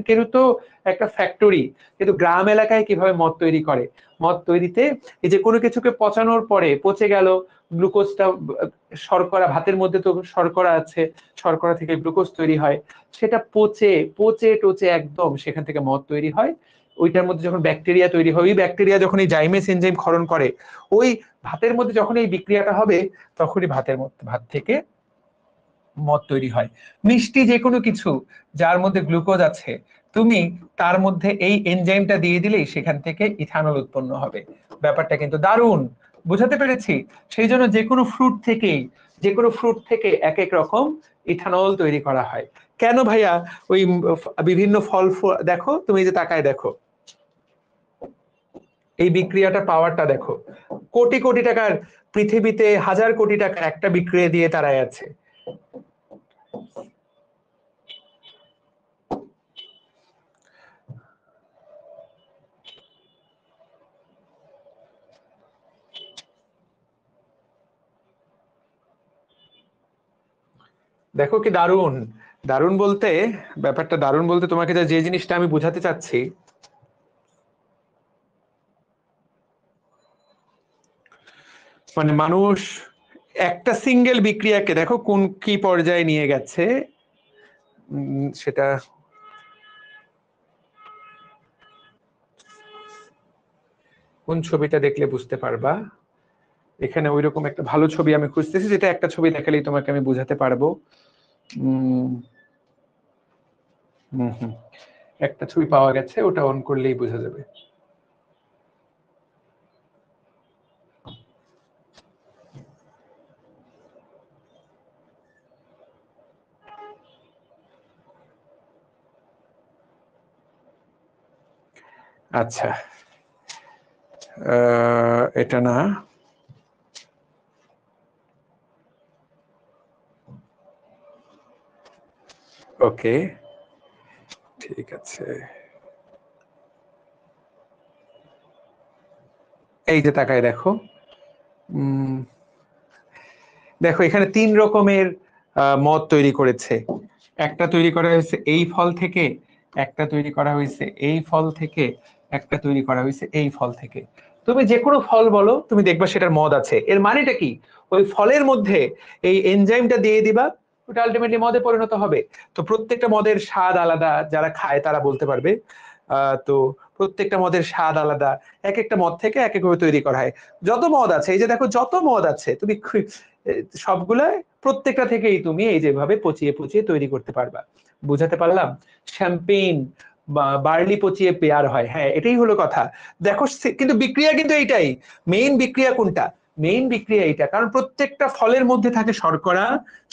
কেরু তো একটা ফ্যাক্টরি, কিন্তু গ্রাম এলাকায় কিভাবে মদ তৈরি করে? মদ তৈরিতে এই যে কোনো কিছুকে পচানোর পরে পচে গেল, গ্লুকোজটা, শর্করা, ভাতের মধ্যে তো শর্করা আছে, শর্করা থেকে গ্লুকোজ তৈরি হয়, সেটা পচে পচে টচে একদম সেখান থেকে মদ তৈরি হয়। ওইটার মধ্যে যখন ব্যাকটেরিয়া তৈরি হয়, ওই ব্যাকটেরিয়া যখন এই জাইমেস এনজাইম ক্ষরণ করে, ওই ভাতের মধ্যে যখন এই বিক্রিয়াটা হবে, তখনই ভাত থেকে মদ তৈরি হয়। মিষ্টি যে কোনো কিছু যার মধ্যে গ্লুকোজ আছে, তুমি তার মধ্যে এই এনজাইমটা দিয়ে দিলেই সেখান থেকে ইথানল উৎপন্ন হবে। ব্যাপারটা কিন্তু দারুণ। বুঝাতে পেরেছি? সেই জন্য যে কোনো ফ্রুট থেকে এক এক রকম ইথানল তৈরি করা হয়। কেন ভাইয়া? ওই বিভিন্ন ফল, দেখো তুমি যে তাকায় দেখো, এই বিক্রিয়াটা, পাওয়ারটা দেখো, কোটি কোটি টাকার, পৃথিবীতে হাজার কোটি টাকা একটা বিক্রিয়া দিয়ে তারাই আছে। দেখো কি দারুণ! দারুণ বলতে, ব্যাপারটা দারুণ বলতে, তোমাকে যে জিনিসটা আমি বোঝাতে চাচ্ছি, মানে মানুষ একটা সিঙ্গেল বিক্রিয়াকে দেখো কোন কি পর্যায়ে নিয়ে গেছে। সেটা কোন ছবিটা দেখলে বুঝতে পারবা? এখানে ওইরকম একটা ভালো ছবি আমি খুঁজতেছি, যেটা একটা ছবি দেখালেই তোমাকে আমি বুঝাতে পারবো। উম হম হম, একটা ছবি পাওয়া গেছে, ওটা অন করলেই বোঝা যাবে। আচ্ছা, এটা না, ওকে, ঠিক আছে। এই যে তাকায় দেখো, দেখো এখানে 3 রকমের মদ তৈরি করেছে। একটা তৈরি করা হয়েছে এই ফল থেকে, একটা তৈরি করা হয়েছে এই ফল থেকে, একটা তৈরি করা হয়েছে এই ফল থেকে। তুমি যে কোনো ফল বলো, তুমি দেখবা সেটার মদ আছে। এর মানেটা কি? ওই ফলের মধ্যে এই এনজাইমটা দিয়ে দিবা, ওটা আলটিমেটলি মদে পরিণত হবে। তো প্রত্যেকটা মদের স্বাদ আলাদা, যারা খায় তারা বলতে পারবে। তো প্রত্যেকটা মদের স্বাদ আলাদা, এক একটা মদ থেকে এক একভাবে তৈরি করা হয়। যত মদ আছে, এই যে দেখো যত মদ আছে, তুমি সবগুলা, প্রত্যেকটা থেকেই তুমি এই যেভাবে পচিয়ে পচিয়ে তৈরি করতে পারবা। বুঝাতে পারলাম? শ্যাম্পেন বা বার্লি পচিয়ে পেয়ার হয়, হ্যাঁ এটাই হলো কথা। দেখো কিন্তু বিক্রিয়া কিন্তু এইটাই, মেইন বিক্রিয়া কোনটা? মেইন বিক্রিয়া এইটা, কারণ প্রত্যেকটা ফলের মধ্যে থাকে শর্করা,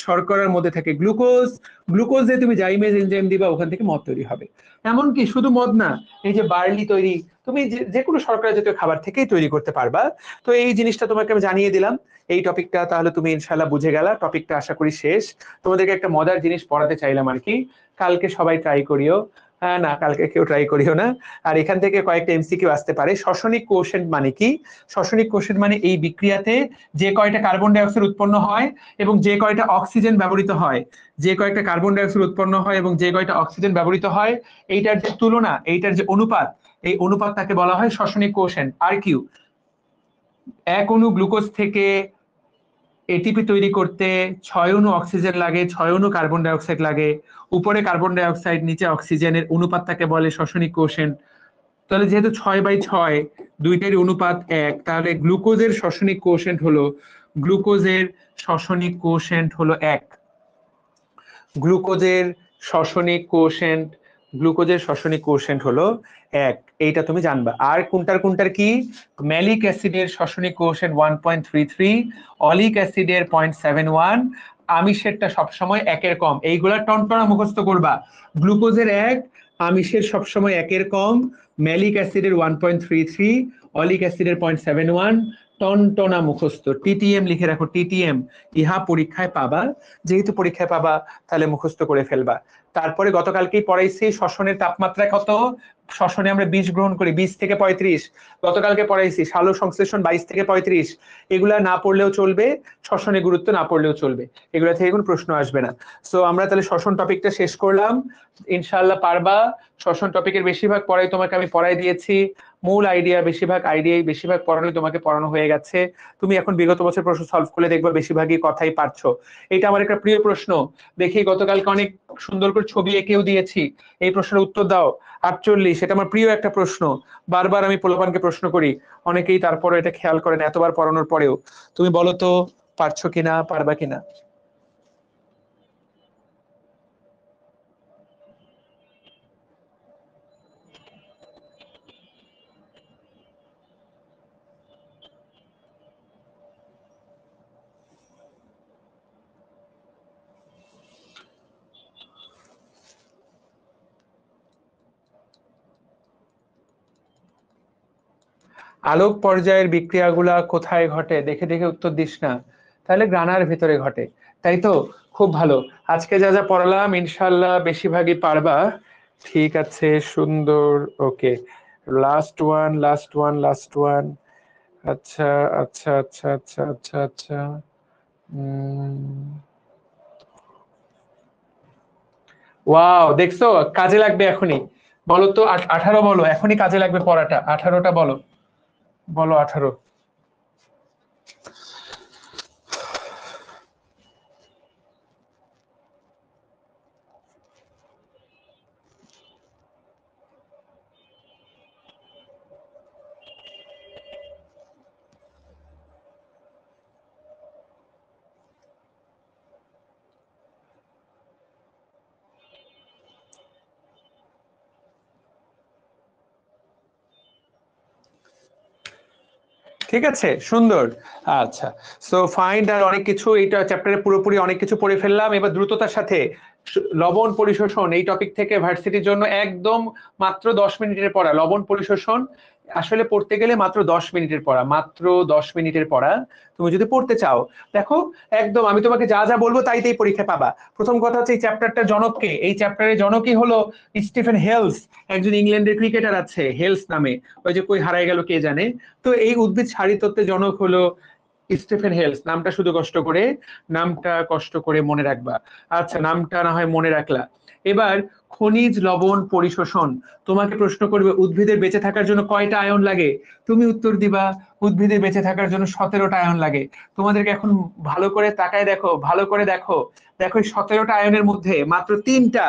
শর্করার মধ্যে থাকে গ্লুকোজ, গ্লুকোজ দিয়ে তুমি জাইমেজ এনজাইম দিবা, ওখান থেকে মদ তৈরি হবে। এমনকি শুধু মদ না, এই যে বার্লি তৈরি, তুমি যে কোনো শর্করা জাতীয় খাবার থেকেই তৈরি করতে পারবা। তো এই জিনিসটা তোমাকে আমি জানিয়ে দিলাম। এই টপিকটা তাহলে তুমি ইনশাল্লাহ বুঝে গেলা। টপিকটা আশা করি শেষ। তোমাদেরকে একটা মজার জিনিস পড়াতে চাইলাম আর কি, কালকে সবাই ট্রাই করিও। হ্যাঁ না, কালকে কেউ ট্রাই করিও না। আর এখান থেকে কয়েকটা এমসিকিউ আসতে পারে। শ্বসনিক কোষেন্ট মানে কি? শ্বসনিক কোষেন্ট মানে এই বিক্রিয়াতে যে কয়টা কার্বন ডাই অক্সাইড উৎপন্ন হয় এবং যে কয়টা অক্সিজেন ব্যবহৃত হয়, যে কয়টা কার্বন ডাই অক্সাইড উৎপন্ন হয় এবং যে কয়টা অক্সিজেন ব্যবহৃত হয়, এইটার যে তুলনা, এইটার যে অনুপাত, এই অনুপাতটাকে বলা হয় শ্বসনিক কোষেন্ট। আর কিউ, এক অণু গ্লুকোজ থেকে এটিপি তৈরি করতে 6 অণু অক্সিজেন লাগে, 6 অণু কার্বন ডাই অক্সাইড লাগে, উপরে কার্বন ডাই অক্সাইড নিচে অক্সিজেনের অনুপাতটাকে বলে শ্বসনিক কোষেন্ট। তাহলে যেহেতু 6/6 দুইটারই অনুপাত 1, তাহলে গ্লুকোজের শ্বসনিক কোষেন্ট হলো 1। গ্লুকোজের শ্বসনিক কোষেন্ট গ্লুকোজের শ্বসনিক কোএফিসিয়েন্ট হলো 1, এইটা তুমি জানবা। আর কোনটার কি? ম্যালিক অ্যাসিডের শ্বসনিক কোএফিসিয়েন্ট 1.33, অলিক অ্যাসিডের 0.71, আমিষেরটা সবসময় 1-এর কম। এইগুলা টনটনা মুখস্থ করবা। গ্লুকোজের 1, আমিষের সবসময় 1-এর কম, ম্যালিক অ্যাসিডের 1.33, অলিক অ্যাসিডের 0.71, টনটনা মুখস্থ। টিটিএম লিখে রাখো, টিটিএম। ইহা পরীক্ষায় পাবা, যেহেতু পরীক্ষায় পাবা তাহলে মুখস্থ করে ফেলবা। তারপরে গতকালকেই পড়াইছি শ্বসনের তাপমাত্রা কত। শ্বসনে আমরা 20 গ্রহণ করি, 20 থেকে 35। গতকালকে পড়াইছি সালোক সংশ্লেষণ 22 থেকে 35। এগুলা না পড়লেও চলবে, শ্বসনে গুরুত্ব না পড়লেও চলবে, এগুলা থেকে কোনো প্রশ্ন আসবে না। সো আমরা তাহলে শ্বসন টপিকটা শেষ করলাম। ইনশাআল্লাহ পারবা। শ্বসন টপিকের বেশিরভাগ পড়াই তোমাকে আমি পড়াই দিয়েছি। মূল আইডিয়া বেশিরভাগ পড়ানো তোমাকে পড়ানো হয়ে গেছে। তুমি এখন বিগত বছর প্রশ্ন সলভ করলে দেখবা বেশিরভাগই কথাই পারছো। এটা আমার একটা প্রিয় প্রশ্ন। দেখি গতকালকে অনেক সুন্দর করে ছবি এঁকেও দিয়েছি। এই প্রশ্নের উত্তর দাও। 48, এটা আমার প্রিয় একটা প্রশ্ন। বারবার আমি পোলাপানকে প্রশ্ন করি, অনেকেই তারপরে এটা খেয়াল করেন এতবার পড়ানোর পরেও। তুমি বলো তো পারছো কিনা, পারবা কিনা? আলোক পর্যায়ের বিক্রিয়াগুলা কোথায় ঘটে? দেখে দেখে উত্তর দিস না, তাহলে গ্রানার ভেতরে ঘটে, তাই তো? খুব ভালো। আজকে যা যা পড়ালাম ইনশাল্লাহ বেশিরভাগই পারবা। ঠিক আছে, সুন্দর। ওকে, লাস্ট ওয়ান। আচ্ছা আচ্ছা আচ্ছা আচ্ছা আচ্ছা আচ্ছা। ওয়াও, দেখছো কাজে লাগবে এখনই। বলো তো 18 বলো, এখনই কাজে লাগবে পড়াটা। 18টা বলো, বলো 18। ঠিক আছে, সুন্দর। আচ্ছা, সো ফাইন্ড আর অনেক কিছু, এইটা চ্যাপ্টারে পুরোপুরি অনেক কিছু পড়ে ফেললাম। এবার দ্রুততার সাথে লবণ পরিশোষণ এই টপিক থেকে ভার্সিটির জন্য একদম মাত্র 10 মিনিটের পড়া। লবণ পরিশোষণ আসলে পড়তে গেলে মাত্র 10 মিনিটের পড়া, মাত্র 10 মিনিটের পড়া। তুমি যদি পড়তে চাও, দেখো একদম আমি তোমাকে যা যা বলবো তাইতেই পরীক্ষা পাবা। প্রথম কথা হচ্ছে এই চ্যাপ্টারটা জনককে, এই চ্যাপ্টারের জনকই হলো স্টিফেন হেলস। একজন ইংল্যান্ডের ক্রিকেটার আছে হেলস নামে, ওই যে কই হারাই গেল কে জানে। তো এই উদ্ভিদ সারিতত্ত্বের জনক হলো স্টিফেন হেলস। নামটা কষ্ট করে মনে রাখবা। আচ্ছা, নামটা না হয় মনে রাখলা। এবার খনিজ লবণ পরিশোষণ। তোমাকে প্রশ্ন করবে উদ্ভিদের বেঁচে থাকার জন্য কয়টা আয়ন লাগে? তুমি উত্তর দিবা উদ্ভিদের বেঁচে থাকার জন্য 17টা আয়ন লাগে। তোমাদেরকে এখন ভালো করে তাকায় দেখো, ভালো করে দেখো। দেখো এই 17টা আয়নের মধ্যে মাত্র 3টা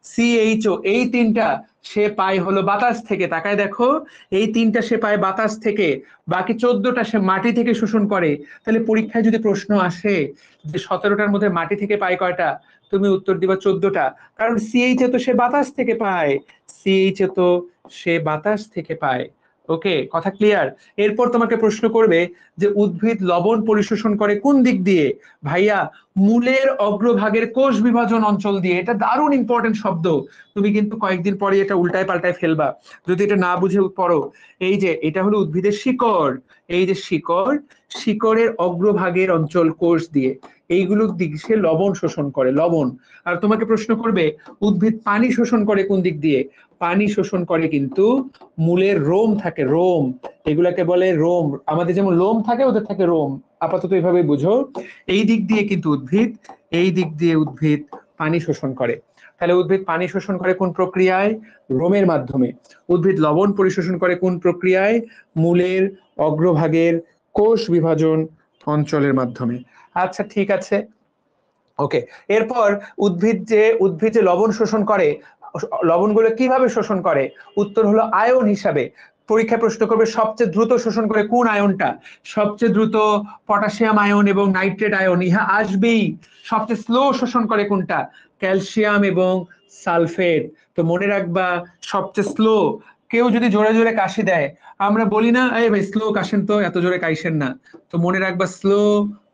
সিএইচও, এই 3টা সে পায় হলো বাতাস থেকে। তাকায় দেখো, এই 3টা সে পায় বাতাস থেকে, বাকি 14টা সে মাটি থেকে শোষণ করে। তাহলে পরীক্ষায় যদি প্রশ্ন আসে যে 17টার মধ্যে মাটি থেকে পায় কয়টা, তুমি উত্তর দিবা 14টা। কারণ সিএইচ তো সে বাতাস থেকে পায়, সিএইচ তো সে বাতাস থেকে পায়। ওকে, কথা ক্লিয়ার? এরপর তোমাকে প্রশ্ন করবে যে উদ্ভিদ লবণ পরিশোষণ করে কোন দিক দিয়ে? ভাইয়া, মূলের অগ্রভাগের কোষ বিভাজন অঞ্চল দিয়ে। এটা দারুণ ইম্পর্টেন্ট শব্দ। তুমি কিন্তু কয়েকদিন পরে এটা উল্টায় পাল্টায় ফেলবা যদি এটা না বুঝে পড়ো। এই যে এটা হলো উদ্ভিদের শিকড়, এই যে শিকড়, শিকড়ের অগ্রভাগের অঞ্চল কোষ দিয়ে। এইগুলোর দিক সে লবণ শোষণ করে, লবণ। আর তোমাকে প্রশ্ন করবে উদ্ভিদ পানি শোষণ করে কোন দিক দিয়ে? পানি শোষণ করে কিন্তু মূলের রোম থাকে, রোম। এগুলাকে বলে রোম। আমাদের যেমন লোম থাকে ওদের থাকে রোম। আপাতত এইভাবে বুঝো। এই দিক দিয়ে কিন্তু উদ্ভিদ, এই দিক দিয়ে উদ্ভিদ পানি শোষণ করে। তাহলে উদ্ভিদ পানি শোষণ করে কোন প্রক্রিয়ায়? রোমের মাধ্যমে। উদ্ভিদ লবণ পরিশোষণ করে কোন প্রক্রিয়ায়? মূলের অগ্রভাগের কোষ বিভাজন অঞ্চলের মাধ্যমে। আচ্ছা, ঠিক আছে। ওকে, এরপর উদ্ভিদ যে লবণ শোষণ করে, লবণগুলো কিভাবে শোষণ করে? উত্তর হলো আয়ন হিসাবে। পরীক্ষা প্রশ্ন করবে সবচেয়ে দ্রুত শোষণ করে কোন আয়নটা, সবচেয়ে দ্রুত পটাশিয়াম আয়ন এবং নাইট্রেট আয়ন, ইহা আসবেই। সবচেয়ে স্লো শোষণ করে কোনটা, ক্যালসিয়াম এবং সালফেট। তো মনে রাখবা সবচেয়ে স্লো। কেউ যদি জোরে জোরে কাশি দেয়, আমরা বলি না এই ভাই স্লো কাশেন তো, এত জোরে কাইসেন না। তো মনে রাখবা স্লো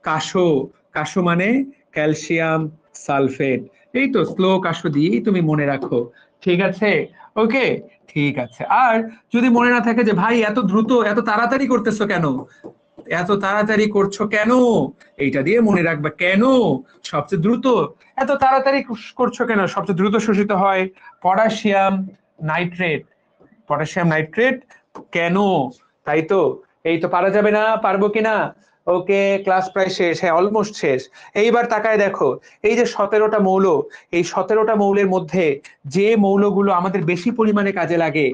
কাশো, কাশো মানে ক্যালসিয়াম সালফেট। এই তো স্লো কাশো দিয়েই তুমি মনে রাখো, ঠিক আছে? ওকে, ঠিক আছে। আর যদি মনে না থাকে যে ভাই এত দ্রুত এত তাড়াতাড়ি করতেছো কেন, এত তাড়াতাড়ি করছো কেন, এইটা দিয়ে মনে রাখবা কেন সবচেয়ে দ্রুত এত তাড়াতাড়ি করছো কেন, সবচেয়ে দ্রুত শোষিত হয় পটাশিয়াম নাইট্রেট। পটাশিয়াম নাইট্রেট কেন, তাই তো। এই তো পারা যাবে না, পারবো কিনা? ওকে, ক্লাস প্রায় শেষ, হ্যাঁ অলমোস্ট শেষ। এইবার তাকায় দেখো, এই যে 17টা মৌল, এই 17টা মৌলের মধ্যে যে মৌলগুলো আমাদের বেশি পরিমাণে কাজে লাগে,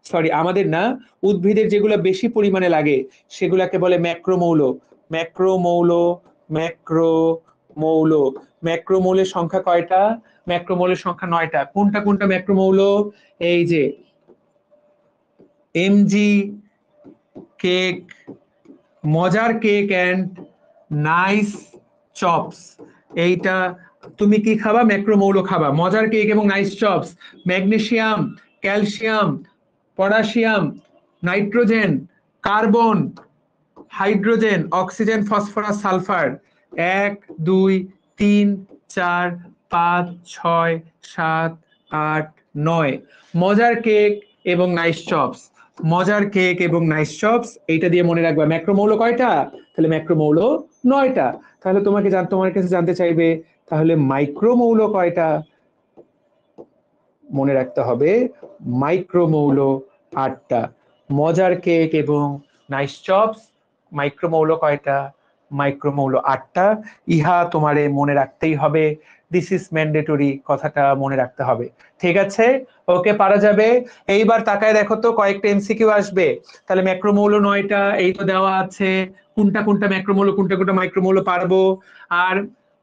সরি আমাদের না, উদ্ভিদের যেগুলো বেশি পরিমাণে লাগে সেগুলাকে বলে ম্যাক্রোমৌল। ম্যাক্রোমৌল, ম্যাক্রোমৌল। ম্যাক্রোমৌলের সংখ্যা কয়টা? ম্যাক্রোমৌলের সংখ্যা 9টা। কোনটা কোনটা ম্যাক্রোমৌল? এই যে এমজি কেক, মজার কেক এন্ড নাইস চপস। এইটা তুমি কি খাবা? ম্যাক্রোমৌল খাবা। মজার কেক এবং nice chops, magnesium, calcium, potassium, nitrogen, carbon, hydrogen, oxygen, phosphorus, sulphur. 1 2 3 4 5 6 7 8 9। মজার কেক এবং নাইস চপস, মজার কেক এবং নাইস চপস, এইটা দিয়ে মনে রাখবা ম্যাক্রোমৌল কয়টা, তাহলে ম্যাক্রোমৌল 9টা। তাহলে তোমার কাছে জানতে চাইবে তাহলে মাইক্রোমৌল কয়টা, মনে রাখতে হবে মাইক্রোমৌল 8টা। মজার কেক এবং নাইস চপস, মাইক্রোমৌল কয়টা, মাইক্রোমৌল 8টা। ইহা তোমারে মনে রাখতেই হবে, দিস ইজ ম্যান্ডেটরি, কথাটা মনে রাখতে হবে, ঠিক আছে? ওকে, পারা যাবে। এইবার তাকায় দেখো তো কয়েকটা এমসিকিউ আসবে। তাহলে ম্যাক্রোমৌল 9টা এই তো দেওয়া আছে, কোনটা কোনটা ম্যাক্রোমৌল কোনটা কোনটা মাইক্রোমৌল পারবো। আর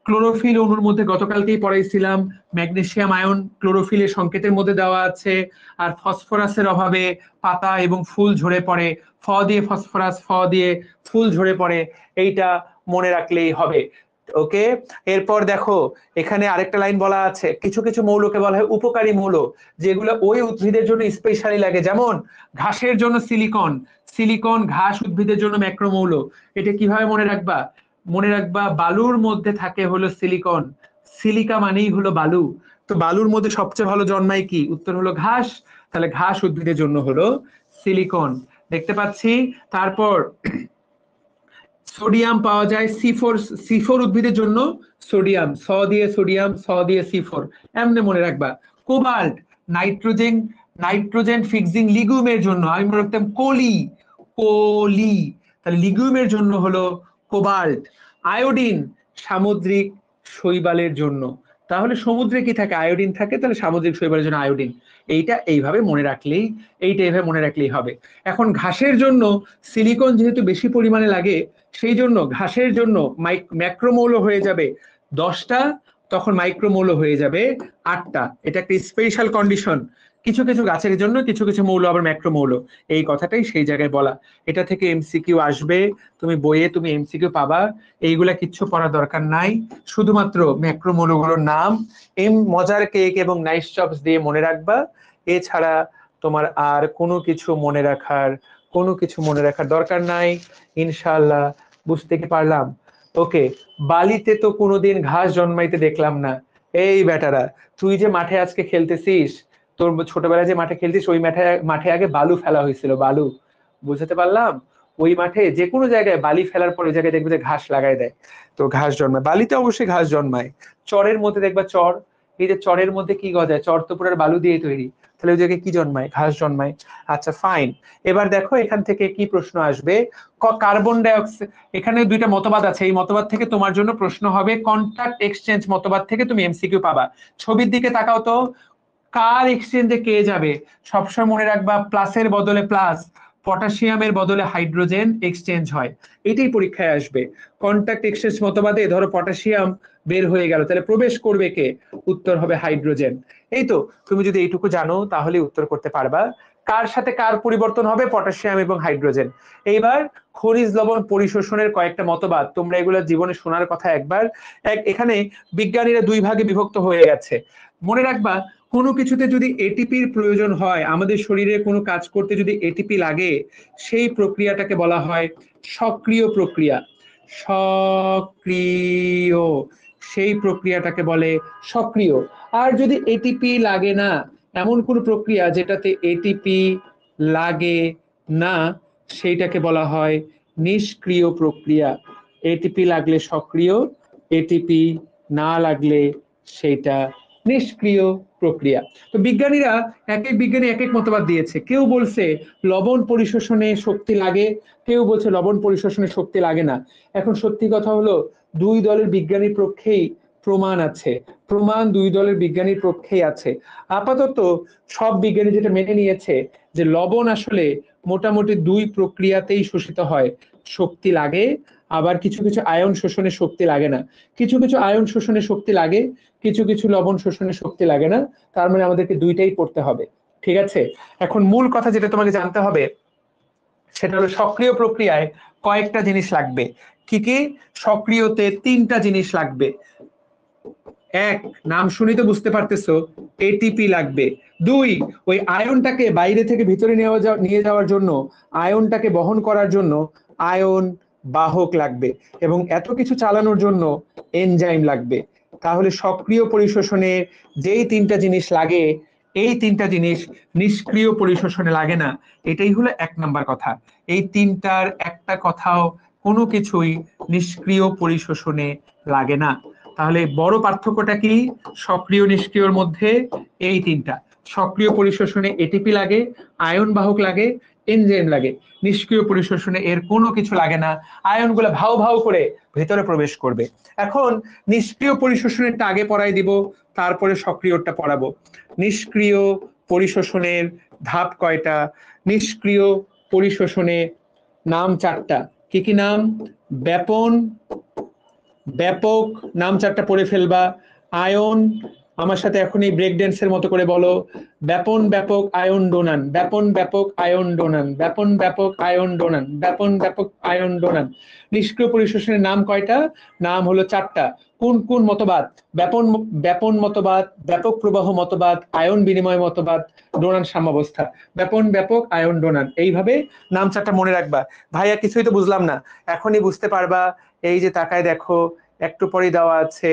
ক্লোরোফিল অণুর মধ্যে গতকালকেই পড়াইছিলাম, ম্যাগনেসিয়াম আয়ন ক্লোরোফিলের সংকেতের মধ্যে দেওয়া আছে। আর ফসফরাসের অভাবে পাতা এবং ফুল ঝরে পড়ে, ফ দিয়ে ফসফরাস, ফ দিয়ে ফুল ঝরে পড়ে, এইটা মনে রাখলেই হবে। ওকে, এরপর দেখো এখানে আরেকটা লাইন বলা আছে, কিছু কিছু মৌলকে বলা হয় উপকারী মৌল, যেগুলো ওই উদ্ভিদের জন্য স্পেশালি লাগে। যেমন ঘাসের জন্য সিলিকন, সিলিকন ঘাস উদ্ভিদের জন্য ম্যাক্রোমৌল। এটা কিভাবে মনে রাখবা? মনে রাখবা বালুর মধ্যে থাকে হলো সিলিকন, সিলিকা মানেই হলো বালু। তো বালুর মধ্যে সবচেয়ে ভালো জন্মায় কি? উত্তর হলো ঘাস। তাহলে ঘাস উদ্ভিদের জন্য হলো সিলিকন, দেখতে পাচ্ছি। তারপর সোডিয়াম পাওয়া যায় C4, C4 উদ্ভিদের জন্য সোডিয়াম, স দিয়ে সোডিয়াম, স দিয়ে C4, এমনি মনে রাখবা। কোবাল্ট নাইট্রোজেন, নাইট্রোজেন ফিক্সিং লিগুমের জন্য, আমি মনে রাখতাম কোলি, কোলি, তাহলে লিগুমের জন্য হলো কোবাল্ট। আয়োডিন সামুদ্রিক শৈবালের জন্য, তাহলে সমুদ্রে কি থাকে? আয়োডিন থাকে, তাহলে সামুদ্রিক শৈবালের জন্য আয়োডিন। এইটা এইভাবে মনে রাখলেই, এইটা এইভাবে মনে রাখলেই হবে। এখন ঘাসের জন্য সিলিকন যেহেতু বেশি পরিমাণে লাগে, সেই জন্য ঘাসের জন্য ম্যাক্রোমৌল হয়ে যাবে 10টা, তখন মাইক্রোমৌল হয়ে যাবে 8টা। এটা একটা স্পেশাল কন্ডিশন, কিছু কিছু গাছের জন্য কিছু কিছু মৌল আবার ম্যাক্রোমৌল, এই কথাটাই সেই জায়গায় বলা। এটা থেকে এমসিকিউ আসবে, তুমি বইয়ে তুমি এমসিকিউ পাবা। এইগুলা কিচ্ছু পড়ার দরকার নাই, শুধুমাত্র ম্যাক্রোমৌলগুলোর নাম মজার কেক এবং নাইস চপস দিয়ে মনে রাখবা। এছাড়া তোমার আর কোনো কিছু মনে রাখার দরকার নাই। ইনশাআল্লাহ বুঝতে কি পারলাম? ওকে, বালিতে তো কোনোদিন ঘাস জন্মাইতে দেখলাম না। এই বেটারা, তুই যে মাঠে আজকে খেলতেছিস, তোর ছোটবেলায় যে মাঠে খেলতিস, ওই মাঠে আগে বালু ফেলা হয়েছিল, বালু। বুঝতে পারলাম? ওই মাঠে যে কোনো জায়গায় বালি ফেলার পর ওই জায়গায় দেখবে যে ঘাস লাগাই দেয়, তো ঘাস জন্মায়, বালিতে অবশ্যই ঘাস জন্মায়। চরের মধ্যে দেখবা চর, এই যে চরের মধ্যে কি গজায়, চর তো পুরো বালু দিয়ে তৈরি, তাহলে ওই জায়গায় কি জন্মায়? ঘাস জন্মায়। আচ্ছা ফাইন, এবার দেখো এখান থেকে কি প্রশ্ন আসবে। কার্বন ডাইঅক্সাইড, এখানে দুইটা মতবাদ আছে, এই মতবাদ থেকে তোমার জন্য প্রশ্ন হবে। কন্ট্যাক্ট এক্সচেঞ্জ মতবাদ থেকে তুমি এমসিকিউ পাবা। ছবির দিকে তাকাও তো, কার এক্সচেঞ্জে কে যাবে? সবসময় মনে রাখবা প্লাসের বদলে প্লাস, পটাশিয়ামের বদলে হাইড্রোজেন এক্সচেঞ্জ হয়, এটাই পরীক্ষায় আসবে। কন্ট্যাক্ট এক্সচেঞ্জ মতবাদে ধরো পটাশিয়াম বের হয়ে গেল, তাহলে প্রবেশ করবে কে? উত্তর হবে হাইড্রোজেন। এই তো, তুমি যদি এইটুকু জানো তাহলে উত্তর করতে পারবা। কার সাথে কার পরিবর্তন হবে? পটাশিয়াম এবং হাইড্রোজেন। এইবার খনিজ লবণ পরিশোষণের কয়েকটা মতবাদ, তোমরা এগুলো জীবনে শোনার কথা একবার। এখানে বিজ্ঞানীরা দুই ভাগে বিভক্ত হয়ে গেছে। মনে রাখবা, কোনো কিছুতে যদি এটিপির প্রয়োজন হয়, আমাদের শরীরে কোনো কাজ করতে যদি এটিপি লাগে, সেই প্রক্রিয়াটাকে বলা হয় সক্রিয় প্রক্রিয়া। সক্রিয়, সেই প্রক্রিয়াটাকে বলে সক্রিয়। আর যদি এটিপি লাগে না, এমন কোনো প্রক্রিয়া যেটাতে এটিপি লাগে না, সেইটাকে বলা হয় নিষ্ক্রিয় প্রক্রিয়া। এটিপি লাগলে সক্রিয়, এটিপি না লাগলে সেইটা নিষ্ক্রিয় প্রক্রিয়া। তো বিজ্ঞানীরা, এক এক বিজ্ঞানী এক এক মতবাদ দিয়েছে। কেউ বলছে লবণ পরিশোষণে শক্তি লাগে, কেউ বলছে লবণ পরিশোষণে শক্তি লাগে না। এখন সত্যি কথা হলো, দুই দলের বিজ্ঞানীর পক্ষেই প্রমাণ আছে, প্রমাণ দুই দলের বিজ্ঞানীর পক্ষেই আছে। আপাতত সব বিজ্ঞানী যেটা মেনে নিয়েছে যে লবণ আসলে মোটামুটি দুই প্রক্রিয়াতেই শোষিত হয়, শক্তি লাগে, আবার কিছু কিছু আয়ন শোষণে শক্তি লাগে না। কিছু কিছু আয়ন শোষণে শক্তি লাগে, কিছু কিছু লবণ শোষণে শক্তি লাগে না। তার মানে আমাদেরকে দুইটাই পড়তে হবে। ঠিক আছে, এখন মূল কথা যেটা তোমাকে জানতে হবে সেটা হলো সক্রিয় প্রক্রিয়ায় কয়েকটা জিনিস লাগবে। কি কি? সক্রিয়তে তিনটা জিনিস লাগবে। এক, নাম শুনি তো বুঝতে পারতেছো, এটিপি লাগবে। দুই, ওই আয়নটাকে বাইরে থেকে ভিতরে নিয়ে যাওয়ার জন্য, আয়নটাকে বহন করার জন্য আয়ন বাহক লাগবে, এবং এত কিছু চালানোর জন্য এনজাইম লাগবে। তাহলে সক্রিয় পরিশোষণে যেই তিনটা জিনিস লাগে, এই তিনটা জিনিস নিষ্ক্রিয় পরিশোষণে লাগে না। এটাই হলো এক নাম্বার কথা। এই তিনটার একটা কথাও কোনো কিছুই নিষ্ক্রিয় পরিশোষণে লাগে না। তাহলে বড় পার্থক্যটা কি সক্রিয় নিষ্ক্রিয়র মধ্যে? এই তিনটা। সক্রিয় পরিশোষণে এটিপি লাগে, আয়ন বাহক লাগে, এনজাইম লাগে। নিষ্ক্রিয় পরিশোষণে এর কোনো কিছু লাগে না, আয়নগুলো ভাও ভাও করে ভেতরে প্রবেশ করবে। এখন নিষ্ক্রিয় পরিশোষণেরটা আগে পড়াই দিব, তারপরে সক্রিয়টা পড়াবো। নিষ্ক্রিয় পরিশোষণের ধাপ কয়টা? নিষ্ক্রিয় পরিশোষণে নাম চারটা। কি কি নাম? ব্যাপন, ব্যাপক, নাম চারটা পড়ে ফেলবা। আয়ন, আমার সাথে এখনই ব্রেক ড্যান্সের মতো করে বলো, ব্যাপন ব্যাপক আয়ন ডোনান, ব্যাপন ব্যাপক আয়ন ডোনান, ব্যাপন ব্যাপক আয়ন ডোনান, ব্যাপন ব্যাপক আয়ন ডোনান। নিষ্ক্রিয় পরিশোষণের নাম কয়টা? নাম হলো চারটা। কোন কোন মতবাদ? ব্যাপন, ব্যাপন মতবাদ, ব্যাপক প্রবাহ মতবাদ, আয়ন বিনিময় মতবাদ, ডোনান সাম্যাবস্থা। ব্যাপন ব্যাপক আয়ন ডোনান, এইভাবে নাম চারটা মনে রাখবা। ভাইয়া কিছুই তো বুঝলাম না। এখনই বুঝতে পারবা, এই যে তাকায় দেখো, একটু পরে দেওয়া আছে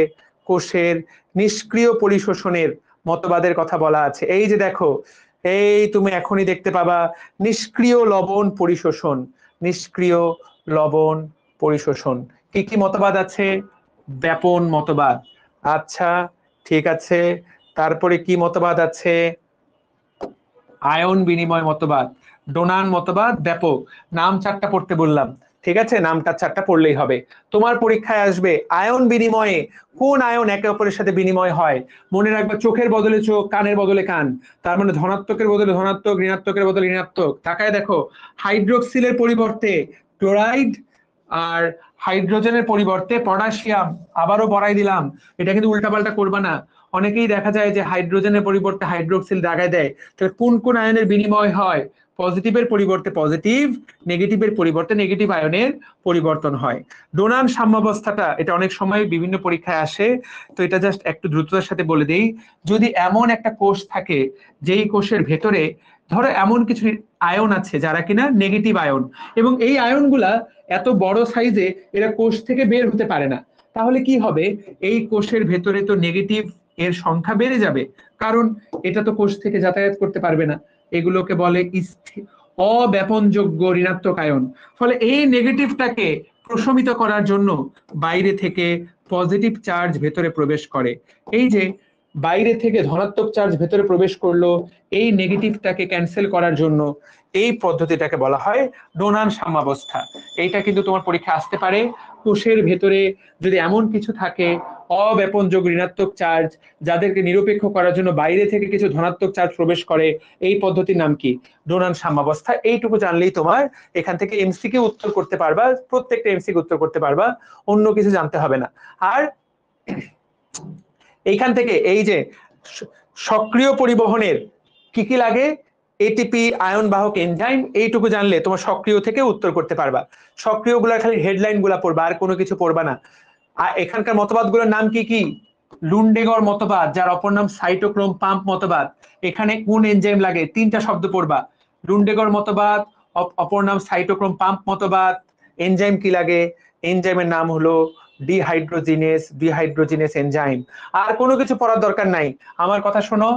কোষের নিষ্ক্রিয় পরিশোষণের মতবাদের কথা বলা আছে। এই যে দেখো, এই তুমি এখনই দেখতে পাবা নিষ্ক্রিয় লবণ পরিশোষণ, নিষ্ক্রিয় লবণ পরিশোষণ। কি কি মতবাদ আছে? ব্যাপন মতবাদ। আচ্ছা, ঠিক আছে। তারপরে কি মতবাদ আছে? আয়ন বিনিময় মতবাদ, ডোনান মতবাদ, ব্যাপক। নাম চারটা পড়তে বললাম, ঠিক আছে? নামটা চারটা পড়লেই হবে। তোমার পরীক্ষায় আসবে আয়ন বিনিময়ে কোন আয়ন একে অপরের সাথে বিনিময় হয়। মনে রাখবে, চোখের বদলে চোখ, কানের বদলে কান। তার মানে ধনাত্মকের বদলে ধনাত্মক, ঋণাত্মকের বদলে ঋণাত্মক। তাকায় দেখো, হাইড্রোক্সিলের পরিবর্তে ক্লোরাইড, আর হাইড্রোজেনের পরিবর্তে পটাশিয়াম। আবারও পড়াই দিলাম, এটা কিন্তু উল্টাপাল্টা করবা না। অনেকেই দেখা যায় যে হাইড্রোজেনের পরিবর্তে হাইড্রোক্সিল দাগায় দেয়। তাহলে কোন কোন আয়নের বিনিময় হয়? পজিটিভের পরিবর্তে পজিটিভ, নেগেটিভের পরিবর্তে নেগেটিভ আয়নের পরিবর্তন হয়। ডোনান সাম্যাবস্থাটা, এটা অনেক সময় বিভিন্ন পরীক্ষায় আসে, তো এটা জাস্ট একটু দ্রুততার সাথে বলে দেই। যদি এমন একটা কোষ থাকে, যেই কোষের ভেতরে ধরো এমন কিছু আয়ন আছে যারা কিনা নেগেটিভ আয়ন, এবং এই আয়নগুলা এত বড় সাইজে এরা কোষ থেকে বের হতে পারে না, তাহলে কি হবে? এই কোষের ভেতরে তো নেগেটিভ এর সংখ্যা বেড়ে যাবে, কারণ এটা তো কোষ থেকে যাতায়াত করতে পারবে না। এগুলোকে বলে অব্যাপনযোগ্য ঋণাত্মক আয়ন। ফলে এই নেগেটিভটাকে প্রশমিত করার জন্য বাইরে থেকে পজিটিভ চার্জ ভেতরে প্রবেশ করে। এই যে বাইরে থেকে ধনাত্মক চার্জ ভেতরে প্রবেশ করলো, এই নেগেটিভটাকে ক্যান্সেল করার জন্য এই পদ্ধতিটাকে বলা হয় ডোনান সাম্যাবস্থা। এইটা কিন্তু তোমার পরীক্ষা আসতে পারে। কোষের ভেতরে যদি এমন কিছু থাকে অব্যাপনযোগ্য ঋণাত্মক চার্জ, যাদেরকে নিরপেক্ষ করার জন্য বাইরে থেকে কিছু ধনাত্মক চার্জ প্রবেশ করে, এই পদ্ধতির নাম কি? ডোনান সাম্যাবস্থা। এইটুকু জানলেই তোমার এখান থেকে এমসিকিউ উত্তর করতে পারবা, প্রত্যেকটা এমসিকিউ উত্তর করতে পারবা, অন্য কিছু জানতে হবে না। আর এইখান থেকে এই যে সক্রিয় পরিবহনের কি কি লাগে? এটিপি আয়ন বাহক এনজাইম, এইটুকু জানলে তোমার সক্রিয় থেকে উত্তর করতে পারবা। সক্রিয় গুলা খালি হেডলাইন গুলা পড়বা, আর কোনো কিছু পড়বা না। আর এখানকার মতবাদ গুলোর নাম কি কি? লুন্ডেগর মতবাদ, যার অপর নাম সাইটোক্রোম পাম্প মতবাদ। এখানে কোন এনজাইম লাগে 3টা শব্দ পড়বা। লুন্ডেগর মতবাদ, অপর নাম সাইটোক্রোম পাম্প মতবাদ। এনজাইম কি লাগে? এনজাইমের নাম হলো ডিহাইড্রোজিনেস এনজাইম। আর কোনো কিছু পড়ার দরকার নাই, আমার কথা শোনো।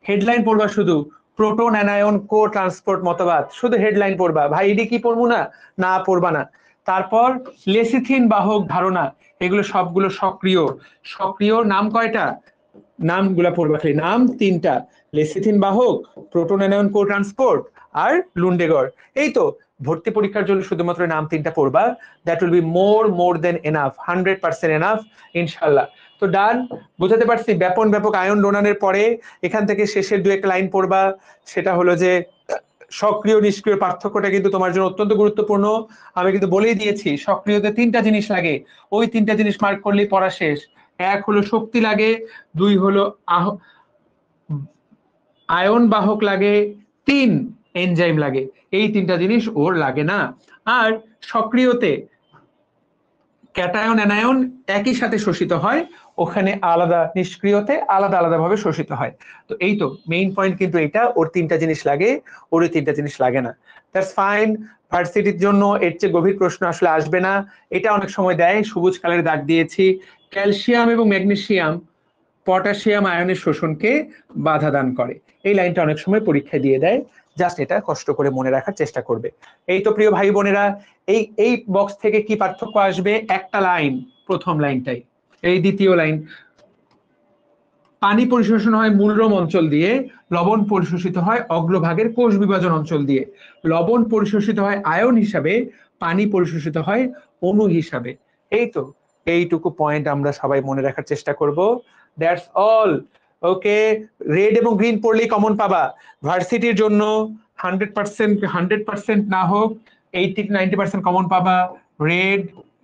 হেডলাইন পড়বা শুধু, প্রোটন অ্যানায়ন কো ট্রান্সপোর্ট মতবাদ, শুধু হেডলাইন পড়বা। ভাই এডি কি পড়বো না? না, পড়বা না। তারপর লেসিথিন বাহক ধারণা, এগুলো সবগুলো সক্রিয়। সক্রিয় নাম কয়টা? নামগুলা পড়বা খালি, নাম 3টা। লেসিথিন বাহক, প্রোটন অ্যানায়ন কো ট্রান্সপোর্ট, আর লুন্ডেগর। এই তো, ভর্তি পরীক্ষার জন্য শুধুমাত্র নাম 3টা পড়বা। That will be more than enough, 100% enough ইনশাল্লাহ। তো ডান, বুঝাতে পারছি? ব্যাপন ব্যাপক আয়ন ডোনানের পরে এখান থেকে শেষের 2-1 লাইন পড়বা। সেটা হলো যে সক্রিয় নিষ্ক্রিয় পার্থক্যটা কিন্তু তোমার জন্য অত্যন্ত গুরুত্বপূর্ণ। আমি কিন্তু বলেই দিয়েছি, সক্রিয়তে 3টা জিনিস লাগে, ওই 3টা জিনিস মার্ক করলেই পড়া শেষ। 1 হলো শক্তি লাগে, 2 হলো আয়ন বাহক লাগে, 3 এনজাইম লাগে। এই 3টা জিনিস ওর লাগে না। আর সক্রিয়তে ক্যাটায়ন অ্যানায়ন একই সাথে শোষিত হয়, ওখানে আলাদা, নিষ্ক্রিয়তে আলাদা আলাদা ভাবে শোষিত হয়। তো এই তো মেইন পয়েন্ট কিন্তু এটা, ওর 3টা জিনিস লাগে, ওর 3টা জিনিস লাগে না। That's fine. ভার্সিটির জন্য এর চেয়ে গভীর প্রশ্ন আসলে আসবে না। এটা অনেক সময় দেয়, সবুজ কালারে দাগ দিয়েছি। ক্যালসিয়াম এবং ম্যাগনেসিয়াম পটাশিয়াম আয়নের শোষণকে বাধা দান করে, এই লাইনটা অনেক সময় পরীক্ষা দিয়ে দেয়। জাস্ট এটা কষ্ট করে মনে রাখার চেষ্টা করবে। এই তো প্রিয় ভাই বোনেরা, এই বক্স থেকে কি পার্থক্য আসবে? একটা লাইন, প্রথম লাইনটাই। এই দ্বিতীয় লাইন, পানি পরিশোষণ হয় মূলরোম অঞ্চল দিয়ে, লবণ পরিশোষিত হয় অগ্রভাগের কোষ বিভাজন অঞ্চল দিয়ে। লবণ পরিশোষিত হয় আয়ন হিসাবে, পানি পরিশোষিত হয় অণু হিসাবে। এই তো, এইটুকু পয়েন্ট আমরা সবাই মনে রাখার চেষ্টা করব। That's all. ওকে, রেড এবং গ্রিন পড়লেই কমন পাবা। ভার্সিটির জন্য 100% না হোক 80-90% কমন পাবা। রেড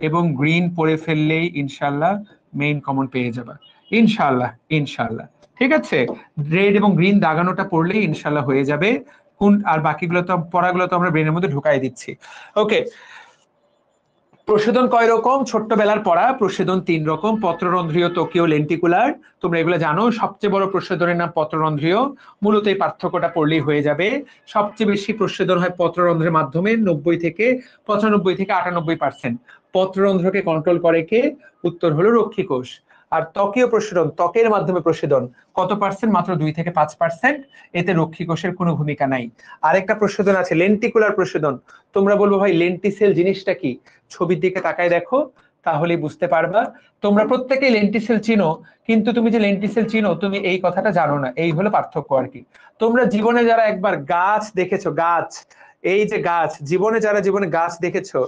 এবং গ্রিন পড়ে ফেললেই ইনশাল্লাহ মেইন কমন পেয়ে যাবা, ইনশাল্লাহ ইনশাল্লাহ। ঠিক আছে, রেড এবং গ্রিন দাগানোটা পড়লেই ইনশাল্লাহ হয়ে যাবে। কোন আর বাকিগুলো তো, পড়াগুলো তো আমরা ব্রেনের মধ্যে ঢুকাই দিচ্ছি। ওকে, প্রশোধন কয় রকম? ছোট্টবেলার পড়া। প্রশোধন 3 রকম, পত্ররন্ধ্রীয়, ত্বকীয়, লেন্টিকুলার। তোমরা এগুলো জানো। সবচেয়ে বড় প্রশোধনের নাম পত্ররন্ধ্রীয়। মূলত এই পার্থক্যটা পড়লেই হয়ে যাবে। সবচেয়ে বেশি প্রশোধন হয় পত্ররন্ধ্রের মাধ্যমে, 95 থেকে 98%। পত্ররন্ধ্রকে কন্ট্রোল করে কে? উত্তর হলো রক্ষী কোষ। আর ত্বকীয় প্রশোধন, ত্বকের মাধ্যমে প্রশোধন, কত পার্সেন্ট? মাত্র 2-5%। এতে রক্ষী কোষের কোনো ভূমিকা নাই। আরেকটা প্রশোধন আছে লেন্টিকুলার প্রশোধন। তোমরা বলবো ভাই লেন্টিসেল জিনিসটা কি? ছবির দিকে তাকায় দেখো, তাহলেই বুঝতে পারবা। তোমরা প্রত্যেকেই লেন্টিসেল চিনো, কিন্তু তুমি যে লেন্টিসেল চিনো, তুমি এই কথাটা জানো না। এই হলো পার্থক্য আর কি। তোমরা জীবনে যারা একবার গাছ দেখেছো, গাছ, এই যে গাছ, জীবনে গাছ দেখেছো,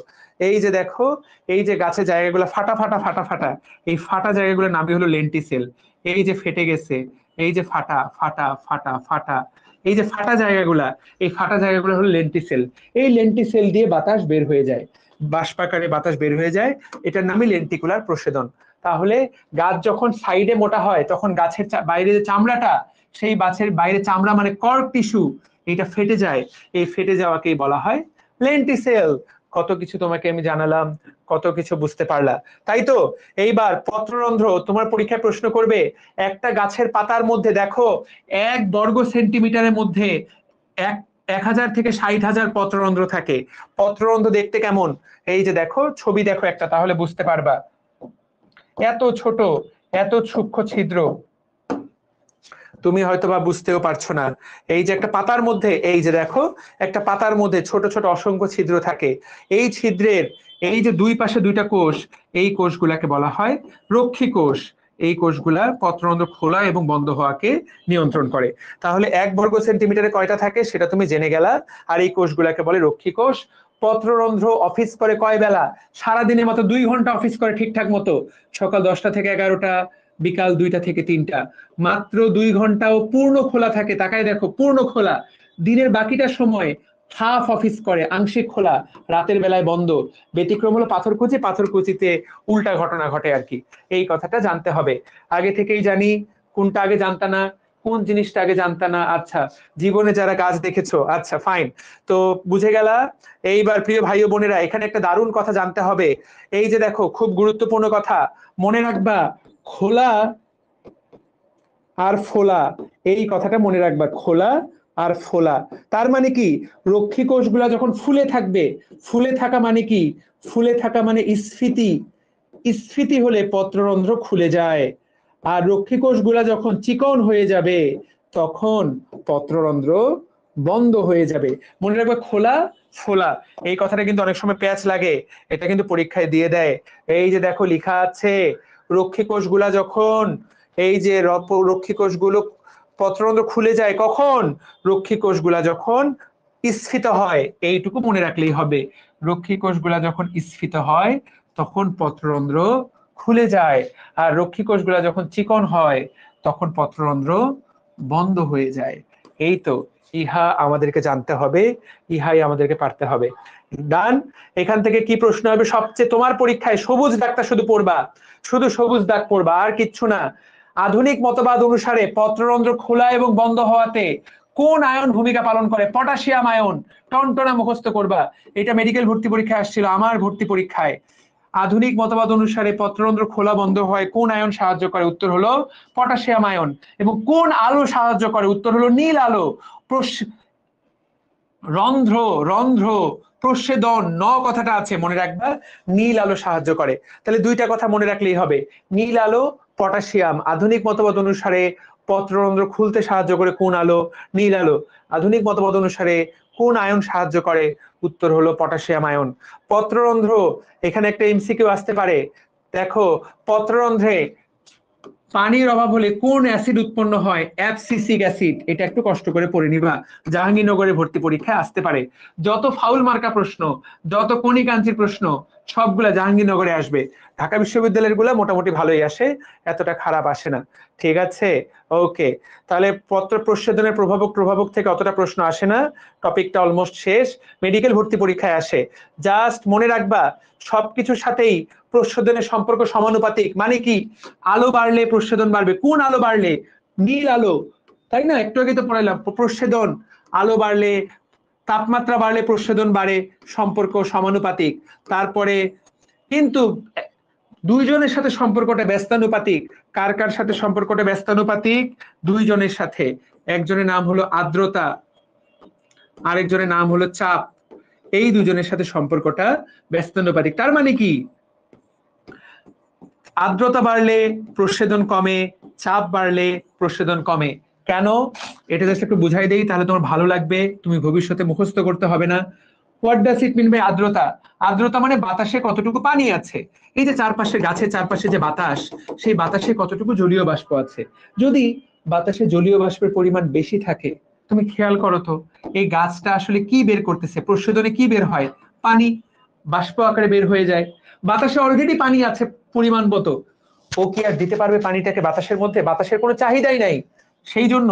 এই যে দেখো, এই যে গাছের জায়গাগুলো ফাটা ফাটা ফাটা ফাটা, এই ফাটা জায়গাগুলোর নামই হলো লেন্টিসেল। এই যে ফেটে গেছে, এই যে ফাটা ফাটা ফাটা ফাটা, এই যে ফাটা জায়গাগুলা, এই ফাটা জায়গাগুলো হলো লেন্টিসেল। এই লেন্টিসেল দিয়ে বাতাস বের হয়ে যায়, বাষ্পাকারে বাতাস বের হয়ে যায়, এটার নামই লেন্টিকুলার প্রশোধন। তাহলে গাছ যখন সাইডে মোটা হয়, তখন গাছের বাইরে যে চামড়াটা, সেই গাছের বাইরে চামড়া মানে কর্ক টিস্যু, এটা ফেটে যায়। এই ফেটে যাওয়াকেই বলা হয় লেন্টিসেল। কত কিছু তোমাকে আমি জানালাম, কত কিছু বুঝতে পারলা, তাই তো? এইবার পত্ররন্ধ্র, তোমার পরীক্ষায় প্রশ্ন করবে, একটা গাছের পাতার মধ্যে দেখো 1 বর্গ সেন্টিমিটারের মধ্যে 1000 থেকে 60,000 পত্ররন্ধ্র থাকে। পত্ররন্ধ্র দেখতে কেমন? এই যে দেখো, ছবি দেখো একটা, তাহলে বুঝতে পারবা। এত ছোট, এত সূক্ষ্ম ছিদ্র, তুমি হয়তো বা বুঝতেও পারছো না। এই যে একটা পাতার মধ্যে, এই যে দেখো, একটা পাতার মধ্যে ছোট ছোট অসংখ্য ছিদ্র থাকে। এই ছিদ্রের এই যে 2 পাশে 2টা কোষ, এই কোষগুলাকে বলা হয় রক্ষী কোষ। এই কোষগুলা পত্ররন্ধ্র খোলা এবং বন্ধ হওয়াকে নিয়ন্ত্রণ করে। তাহলে 1 বর্গ সেন্টিমিটারে কয়টা থাকে সেটা তুমি জেনে গেলা। আর এই কোষগুলাকে বলে রক্ষী কোষ। পত্ররন্ধ্র অফিস করে কয় বেলা? সারাদিনে মাত্র 2 ঘন্টা অফিস করে ঠিকঠাক মতো। সকাল 10টা থেকে 11টা, বিকাল 2টা থেকে 3টা। মাত্র 2 ঘন্টাও পূর্ণ খোলা থাকে, তাকায় দেখো, পূর্ণ খোলা। দিনের বাকিটা সময় হাফ অফিস করে, আংশিক খোলা, রাতের বেলায় বন্ধ। ব্যতিক্রম হলো পাথরকুচি, পাথরকুচিতে উল্টা ঘটনা ঘটে আর কি। এই কথাটা জানতে হবে। আগে থেকেই জানি, কোনটা আগে জানতা না? কোন জিনিসটা আগে জানতা না? আচ্ছা, জীবনে যারা গাছ দেখেছো, আচ্ছা ফাইন, তো বুঝে গেলা। এইবার প্রিয় ভাই ও বোনেরা, এখানে একটা দারুণ কথা জানতে হবে। এই যে দেখো, খুব গুরুত্বপূর্ণ কথা মনে রাখবা, খোলা আর ফোলা, এই কথাটা মনে রাখবা, খোলা আর ফোলা। তার মানে কি, রক্ষী কোষগুলা যখন ফুলে থাকবে, ফুলে থাকা মানে কি, ফুলে থাকা মানে স্ফীতি, স্ফীতি হলে পত্ররন্ধ্র খুলে যায়। আর রক্ষী কোষগুলা যখন চিকন হয়ে যাবে, তখন পত্ররন্ধ্র বন্ধ হয়ে যাবে। মনে রাখবে, খোলা ফোলা, এই কথাটা কিন্তু অনেক সময় প্যাচ লাগে, এটা কিন্তু পরীক্ষায় দিয়ে দেয়। এই যে দেখো লেখা আছে, রক্ষী কোষগুলা যখন, এই যে রক্ষী কোষগুলো, পত্ররন্ধ্র খুলে যায় কখন, রক্ষী কোষগুলা যখন স্ফীত হয়, এইটুকু মনে রাখলেই হবে। রক্ষী কোষগুলা যখন স্ফীত হয় তখন পত্ররন্ধ্র খুলে যায়, আর রক্ষী কোষগুলা যখন চিকন হয় তখন পত্ররন্ধ্র বন্ধ হয়ে যায়। এই তো, ইহা আমাদেরকে জানতে হবে, ইহাই আমাদেরকে পারতে হবে। ডান। এখান থেকে কি প্রশ্ন হবে সবচেয়ে, তোমার পরীক্ষায় সবুজ দাগটা শুধু পড়বা, শুধু সবুজ দাগ পড়বা, আর কিচ্ছু না। আধুনিক মতবাদ অনুসারে পত্ররন্ধ্র খোলা এবং বন্ধ হওয়াতে কোন আয়ন ভূমিকা পালন করে? Potassium ion. টনটনা মুখস্থ করবা, এটা মেডিকেল ভর্তি পরীক্ষায় আসছিল, আমার ভর্তি পরীক্ষায়। আধুনিক মতবাদ অনুসারে পত্ররন্ধ্র খোলা বন্ধ হয় কোন আয়ন সাহায্য করে? উত্তর হলো পটাশিয়াম আয়ন। এবং কোন আলো সাহায্য করে? উত্তর হলো নীল আলো। রন্ধ্র, রন্ধ্র, প্রস্বেদন, কথাটা আছে মনে রাখবা, নীল আলো সাহায্য করে। তাহলে দুইটা কথা মনে রাখলেই হবে, নীল আলো, পটাশিয়াম। আধুনিক মতবাদ অনুসারে পত্ররন্ধ্র খুলতে সাহায্য করে কোন আলো? নীল আলো। আধুনিক মতবাদ অনুসারে কোন আয়ন সাহায্য করে? উত্তর হলো পটাশিয়াম আয়ন। পত্ররন্ধ্র, এখানে একটা এমসিকিউ আসতে পারে। দেখো, পত্ররন্ধ্রে পানির অভাব হলে কোন অ্যাসিড উৎপন্ন হয়? Abscisic acid. এটা একটু কষ্ট করে পড়ে নিবা, জাহাঙ্গীরনগরের ভর্তি পরীক্ষায় আসতে পারে। যত ফাউল মার্কা প্রশ্ন, যত কণিকাঞ্চির প্রশ্ন, সবগুলা জাহাঙ্গীরনগরে আসবে। ঢাকা বিশ্ববিদ্যালয়ের গুলা মোটামুটি ভালোই আসে, এতটা খারাপ আসে না। ঠিক আছে, ওকে। তাহলে পত্র প্রচ্ছেদনের প্রভাবক প্রভাবক থেকে অতটা প্রশ্ন আসে না, টপিকটা অলমোস্ট শেষ। মেডিকেল ভর্তি পরীক্ষায় আসে। জাস্ট মনে রাখবা, সবকিছুর সাথেই প্রচ্ছদনের সম্পর্ক সমানুপাতিক। মানে কি, আলো বাড়লে প্রচ্ছদন বাড়বে। কোন আলো বাড়লে? নীল আলো, তাই না? একটু আগে তো পড়াইলাম, প্রচ্ছদন, আলো বাড়লে, তাপমাত্রা বাড়লে প্রচ্ছদন বাড়ে, সম্পর্ক সমানুপাতিক। তারপরে কিন্তু দুইজনের সাথে সম্পর্কটা ব্যস্তানুপাতিক। কার কার সাথে সম্পর্কটা ব্যস্তানুপাতিক? দুইজনের সাথে। একজনের নাম হলো আর্দ্রতা, আরেকজনের নাম হলো চাপ। এই দুজনের সাথে সম্পর্কটা ব্যস্তানুপাতিক। তার মানে কি, আর্দ্রতা বাড়লে প্রস্বেদন কমে, চাপ বাড়লে প্রস্বেদন কমে। কেন? এটা জাস্ট একটু বুঝাই দেই, তাহলে তোমার ভালো লাগবে, তুমি ভবিষ্যতে মুখস্থ করতে হবে না। What does it mean by আর্দ্রতা? আর্দ্রতা মানে বাতাসে কতটুকু পানি আছে। এই যে চারপাশে, গাছের চারপাশে যে বাতাস, সেই বাতাসে কতটুকু জলীয় বাষ্প আছে। যদি বাতাসে জলীয় বাষ্পের পরিমাণ বেশি থাকে, তুমি খেয়াল করো তো, এই গাছটা আসলে কি বের করতেছে? প্রস্বেদনে কি বের হয়? পানি, বাষ্প আকারে বের হয়ে যায়। বাতাসে অলরেডি পানি আছে পরিমাণ মতো, ও কি আর দিতে পারবে পানিটাকে বাতাসের মধ্যে? বাতাসের কোনো চাহিদাই নাই। সেই জন্য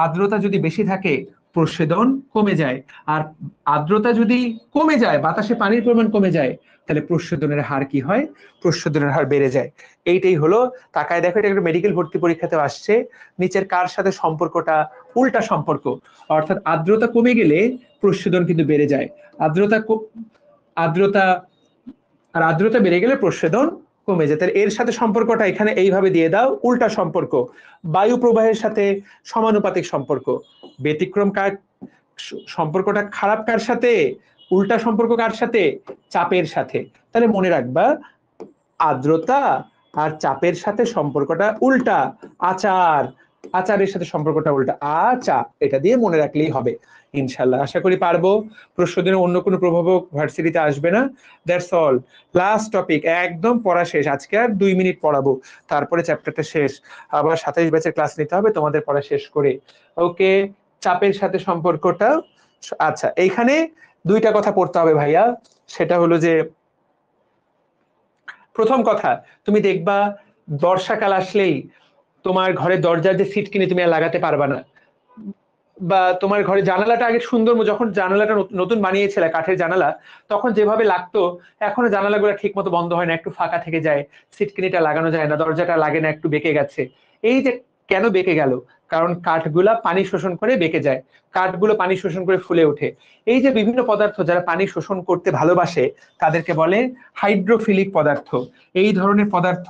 আর্দ্রতা যদি বেশি থাকে, প্রস্বেদন কমে যায়। আর আর্দ্রতা যদি কমে যায়, বাতাসে পানির পরিমাণ কমে যায়, তাহলে প্রস্বেদনের হার কি হয়? প্রস্বেদনের হার বেড়ে যায়। এইটাই হলো, তাকায় দেখো, এটা একটা মেডিকেল ভর্তি পরীক্ষাতে আসছে। নিচের কার সাথে সম্পর্কটা? উল্টা সম্পর্ক। অর্থাৎ আর্দ্রতা কমে গেলে প্রস্বেদন কিন্তু বেড়ে যায়। আর্দ্রতা আর্দ্রতা আর আর্দ্রতা বেড়ে গেলে প্রস্বেদন কমে যায়। তাহলে এর সাথে সম্পর্কটা এখানে এইভাবে দিয়ে দাও, উল্টা সম্পর্ক। বায়ু প্রবাহের সাথে সমানুপাতিক সম্পর্ক। ব্যতিক্রম কার? সম্পর্কটা খারাপ কার সাথে? উল্টা সম্পর্ক কার সাথে? চাপের সাথে। তাহলে মনে রাখবা, আর্দ্রতা আর চাপের সাথে সম্পর্কটা উল্টা। আচার, আচারের সাথে সম্পর্কটা উল্টা। আচা, এটা দিয়ে মনে রাখলেই হবে। ইনশাল্লাহ, আশা করি পারবো। প্রশ্নের অন্য কোনো প্রভাবক ভার্সিটিতে আসবে না। দ্যাটস অল, লাস্ট টপিক, একদম পড়া শেষ। আজকে আর 2 মিনিট পড়াবো, তারপরে চ্যাপ্টারটা শেষ। আবার 27 ব্যাচের ক্লাস নিতে হবে তোমাদের পড়া শেষ করে। ওকে, চাপের সাথে সম্পর্কটা। আচ্ছা, এইখানে দুইটা কথা পড়তে হবে ভাইয়া। সেটা হলো যে, প্রথম কথা, তুমি দেখবা বর্ষাকাল আসলেই তোমার ঘরের দরজার যে সিট কিনে তুমি আর লাগাতে পারবা না। বা তোমার ঘরে জানালাটা আগে সুন্দর, যখন জানালাটা নতুন বানিয়েছিলে কাঠের জানালা, তখন যেভাবে লাগতো, এখনো জানালাগুলো ঠিক মতো বন্ধ হয় না, একটু ফাঁকা থেকে যায়, সিটকিনিটা লাগানো যায় না, দরজাটা লাগে না, একটু বেঁকে গেছে। এই যে কেন বেঁকে গেল? কারণ কাঠগুলা পানি শোষণ করে বেঁকে যায়, কাঠগুলো পানি শোষণ করে ফুলে ওঠে। এই যে বিভিন্ন পদার্থ যারা পানি শোষণ করতে ভালোবাসে তাদেরকে বলে হাইড্রোফিলিক পদার্থ। এই ধরনের পদার্থ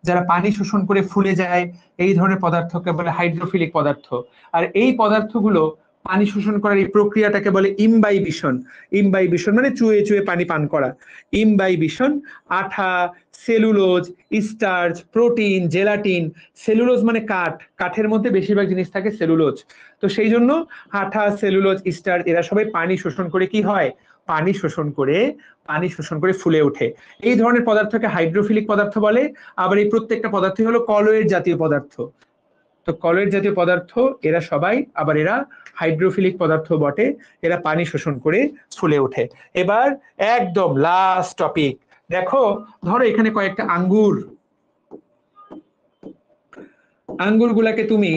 যারা পানি শোষণ করে ফুলে যায়, এই ধরনের পদার্থকে বলে হাইড্রোফিলিক পদার্থ। আর এই পদার্থগুলো পানি শোষণ করার এই প্রক্রিয়াটাকে বলে ইমবাইবিশন। ইমবাইবিশন মানে চুয়ে চুয়ে পানি পান করা। ইমবাইবিশন আঠা, cellulose, starch, protein, gelatine. Cellulose মানে কাঠ, কাঠের মধ্যে বেশিরভাগ জিনিস থাকে সেলুলোজ। তো সেই জন্য আঠা, সেলুলোজ, স্টার্চ এরা সবাই পানি শোষণ করে কি হয়? পানি শোষণ করে ফুলে ওঠে। এই ধরনের পদার্থকে হাইড্রোফিলিক পদার্থ বলে। আবার এই প্রত্যেকটা পদার্থই হলো কলয়েড জাতীয় পদার্থ। তো কলয়েড জাতীয় পদার্থ এরা সবাই আবার এরা হাইড্রোফিলিক পদার্থ বটে, এরা পানি শোষণ করে ফুলে ওঠে। এবার একদম লাস্ট টপিক দেখো, ধরো এখানে কয়েকটা আঙ্গুর, আঙ্গুরগুলাকে তুমি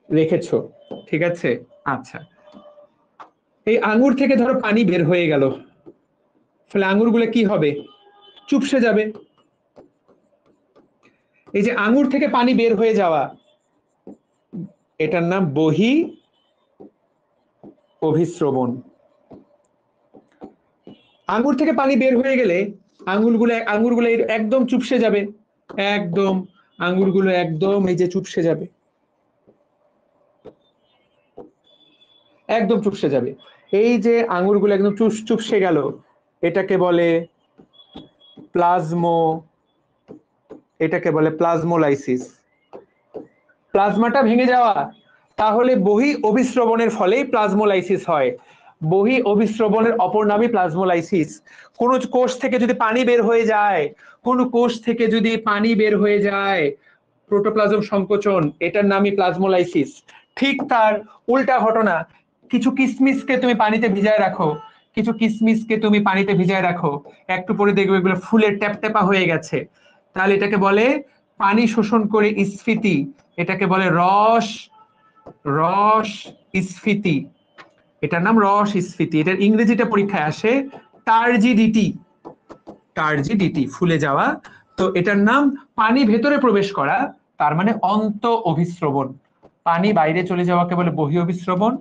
রেখেছো, ঠিক আছে? আচ্ছা, এই আঙ্গুর থেকে ধরো পানি বের হয়ে গেল, ফলে আঙ্গুরগুলো কি হবে? চুপসে যাবে। এই যে আঙ্গুর থেকে পানি বের হয়ে যাওয়া, এটার নাম বহি অভিস্রবণ। আঙ্গুর থেকে পানি বের হয়ে গেলে আঙ্গুরগুলো একদম চুপসে যাবে, একদম আঙ্গুরগুলো একদম এই যে চুপসে যাবে, একদম চুপসে যাবে। এই যে আঙ্গুরগুলো একদম চুপসে গেল, এটাকে বলে প্লাজমোলাইসিস। প্লাজমাটা ভেঙে যাওয়া। তাহলে বহি অভিস্রবণের ফলেই প্লাজমোলাইসিস হয়। বহি অভিস্রবণের অপর নামই প্লাজমোলাইসিস। কোন কোষ থেকে যদি পানি বের হয়ে যায়, প্রোটোপ্লাজম সংকোচন, এটার নামই প্লাজমোলাইসিস। ঠিক তার উল্টা ঘটনা, কিছু কিসমিসকে তুমি পানিতে ভিজায় রাখো, একটু পরে দেখবে এগুলো ফুলে ট্যাপট্যাপা হয়ে গেছে। তাহলে এটাকে বলে পানি শোষণ করে স্ফীতি, এটাকে বলে রস স্ফীতি। এটার নাম রস স্ফীতি। এটার ইংরেজিটা পরীক্ষায় আসে টার্জিডিটি, ফুলে যাওয়া। তো এটার নাম পানি ভেতরে প্রবেশ করা, তার মানে অন্ত অভিস্রবণ। পানি বাইরে চলে যাওয়াকে বলে বহি অভিস্রবণ,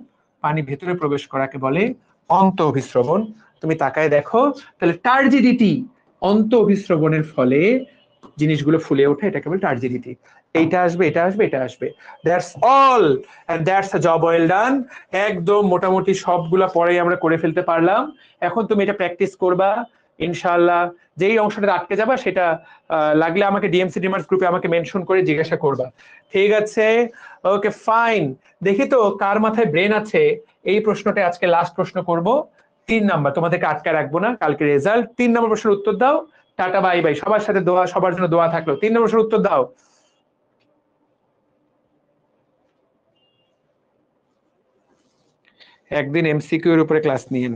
পানি ভেতরে প্রবেশ করাকে বলে অন্ত অভিস্রবণ। তুমি তাকায় দেখো, তাহলে টার্জিডিটি, অন্ত অভিস্রবণের ফলে জিনিসগুলো ফুলে ওঠে, এটাকে বলে টার্জিডিটি। এইটা আসবে, এটা আসবে, এটা আসবে। That's all, and that's a job well done. একদম মোটামুটি সবগুলা পরেই আমরা করে ফেলতে পারলাম। এখন তুমি এটা প্র্যাকটিস করবা ইনশাআল্লাহ। যেই অংশটা আটকে যাবা সেটা লাগলে আমাকে ডিএমসি ডিমার্স গ্রুপে আমাকে মেনশন করে জিজ্ঞাসা করবা, ঠিক আছে? Okay fine. দেখি তো কার মাথায় ব্রেন আছে। এই প্রশ্নটা আজকে লাস্ট প্রশ্ন করব, 3 নাম্বার, তোমাদেরকে আটকে রাখবো না, কালকে রেজাল্ট। 3 নম্বর প্রশ্নের উত্তর দাও। টাটা বাই বাই, সবার সাথে দোয়া, সবার জন্য দোয়া থাকলো। 3 নম্বর প্রশ্নের উত্তর দাও। একদিন এমসিকিউ এর উপরে ক্লাস নিয়েন।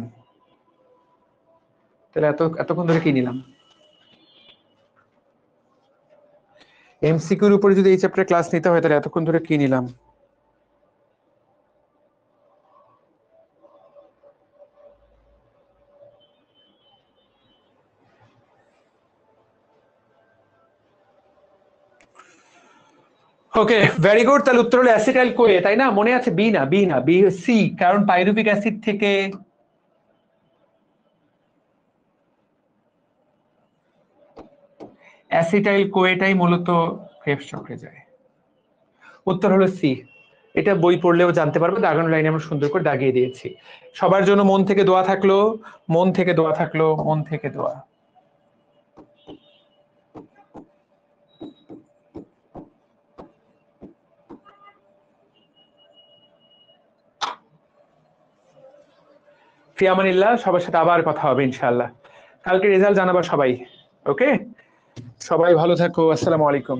তাহলে এতক্ষণ ধরে কি নিলাম? এমসিকিউর উপরে যদি এই চ্যাপ্টারে ক্লাস নিতে হয় তাহলে এতক্ষণ ধরে কি নিলাম? ওকে, ভেরি গুড। তাহলে উত্তর হলো অ্যাসিটাইল কোয়ে, তাই না? মনে আছে? বি না, বি সি, কারণ পাইরুভিক অ্যাসিড থেকে অ্যাসিটাইল কোয়েটাই মূলত ক্রেবস চক্রে যায়। উত্তর হলো সি। এটা বই পড়লেও জানতে পারবে, দাগানো লাইনে আমরা সুন্দর করে দাগিয়ে দিয়েছি। সবার জন্য মন থেকে দোয়া থাকলো, মন থেকে দোয়া থাকলো, মন থেকে দোয়া। ফি আমানিল্লাহ, সবার সাথে আবার কথা হবে ইনশাআল্লাহ। কালকে রেজাল্ট জানাবা সবাই। ওকে, সবাই ভালো থাকো। আসসালামু আলাইকুম।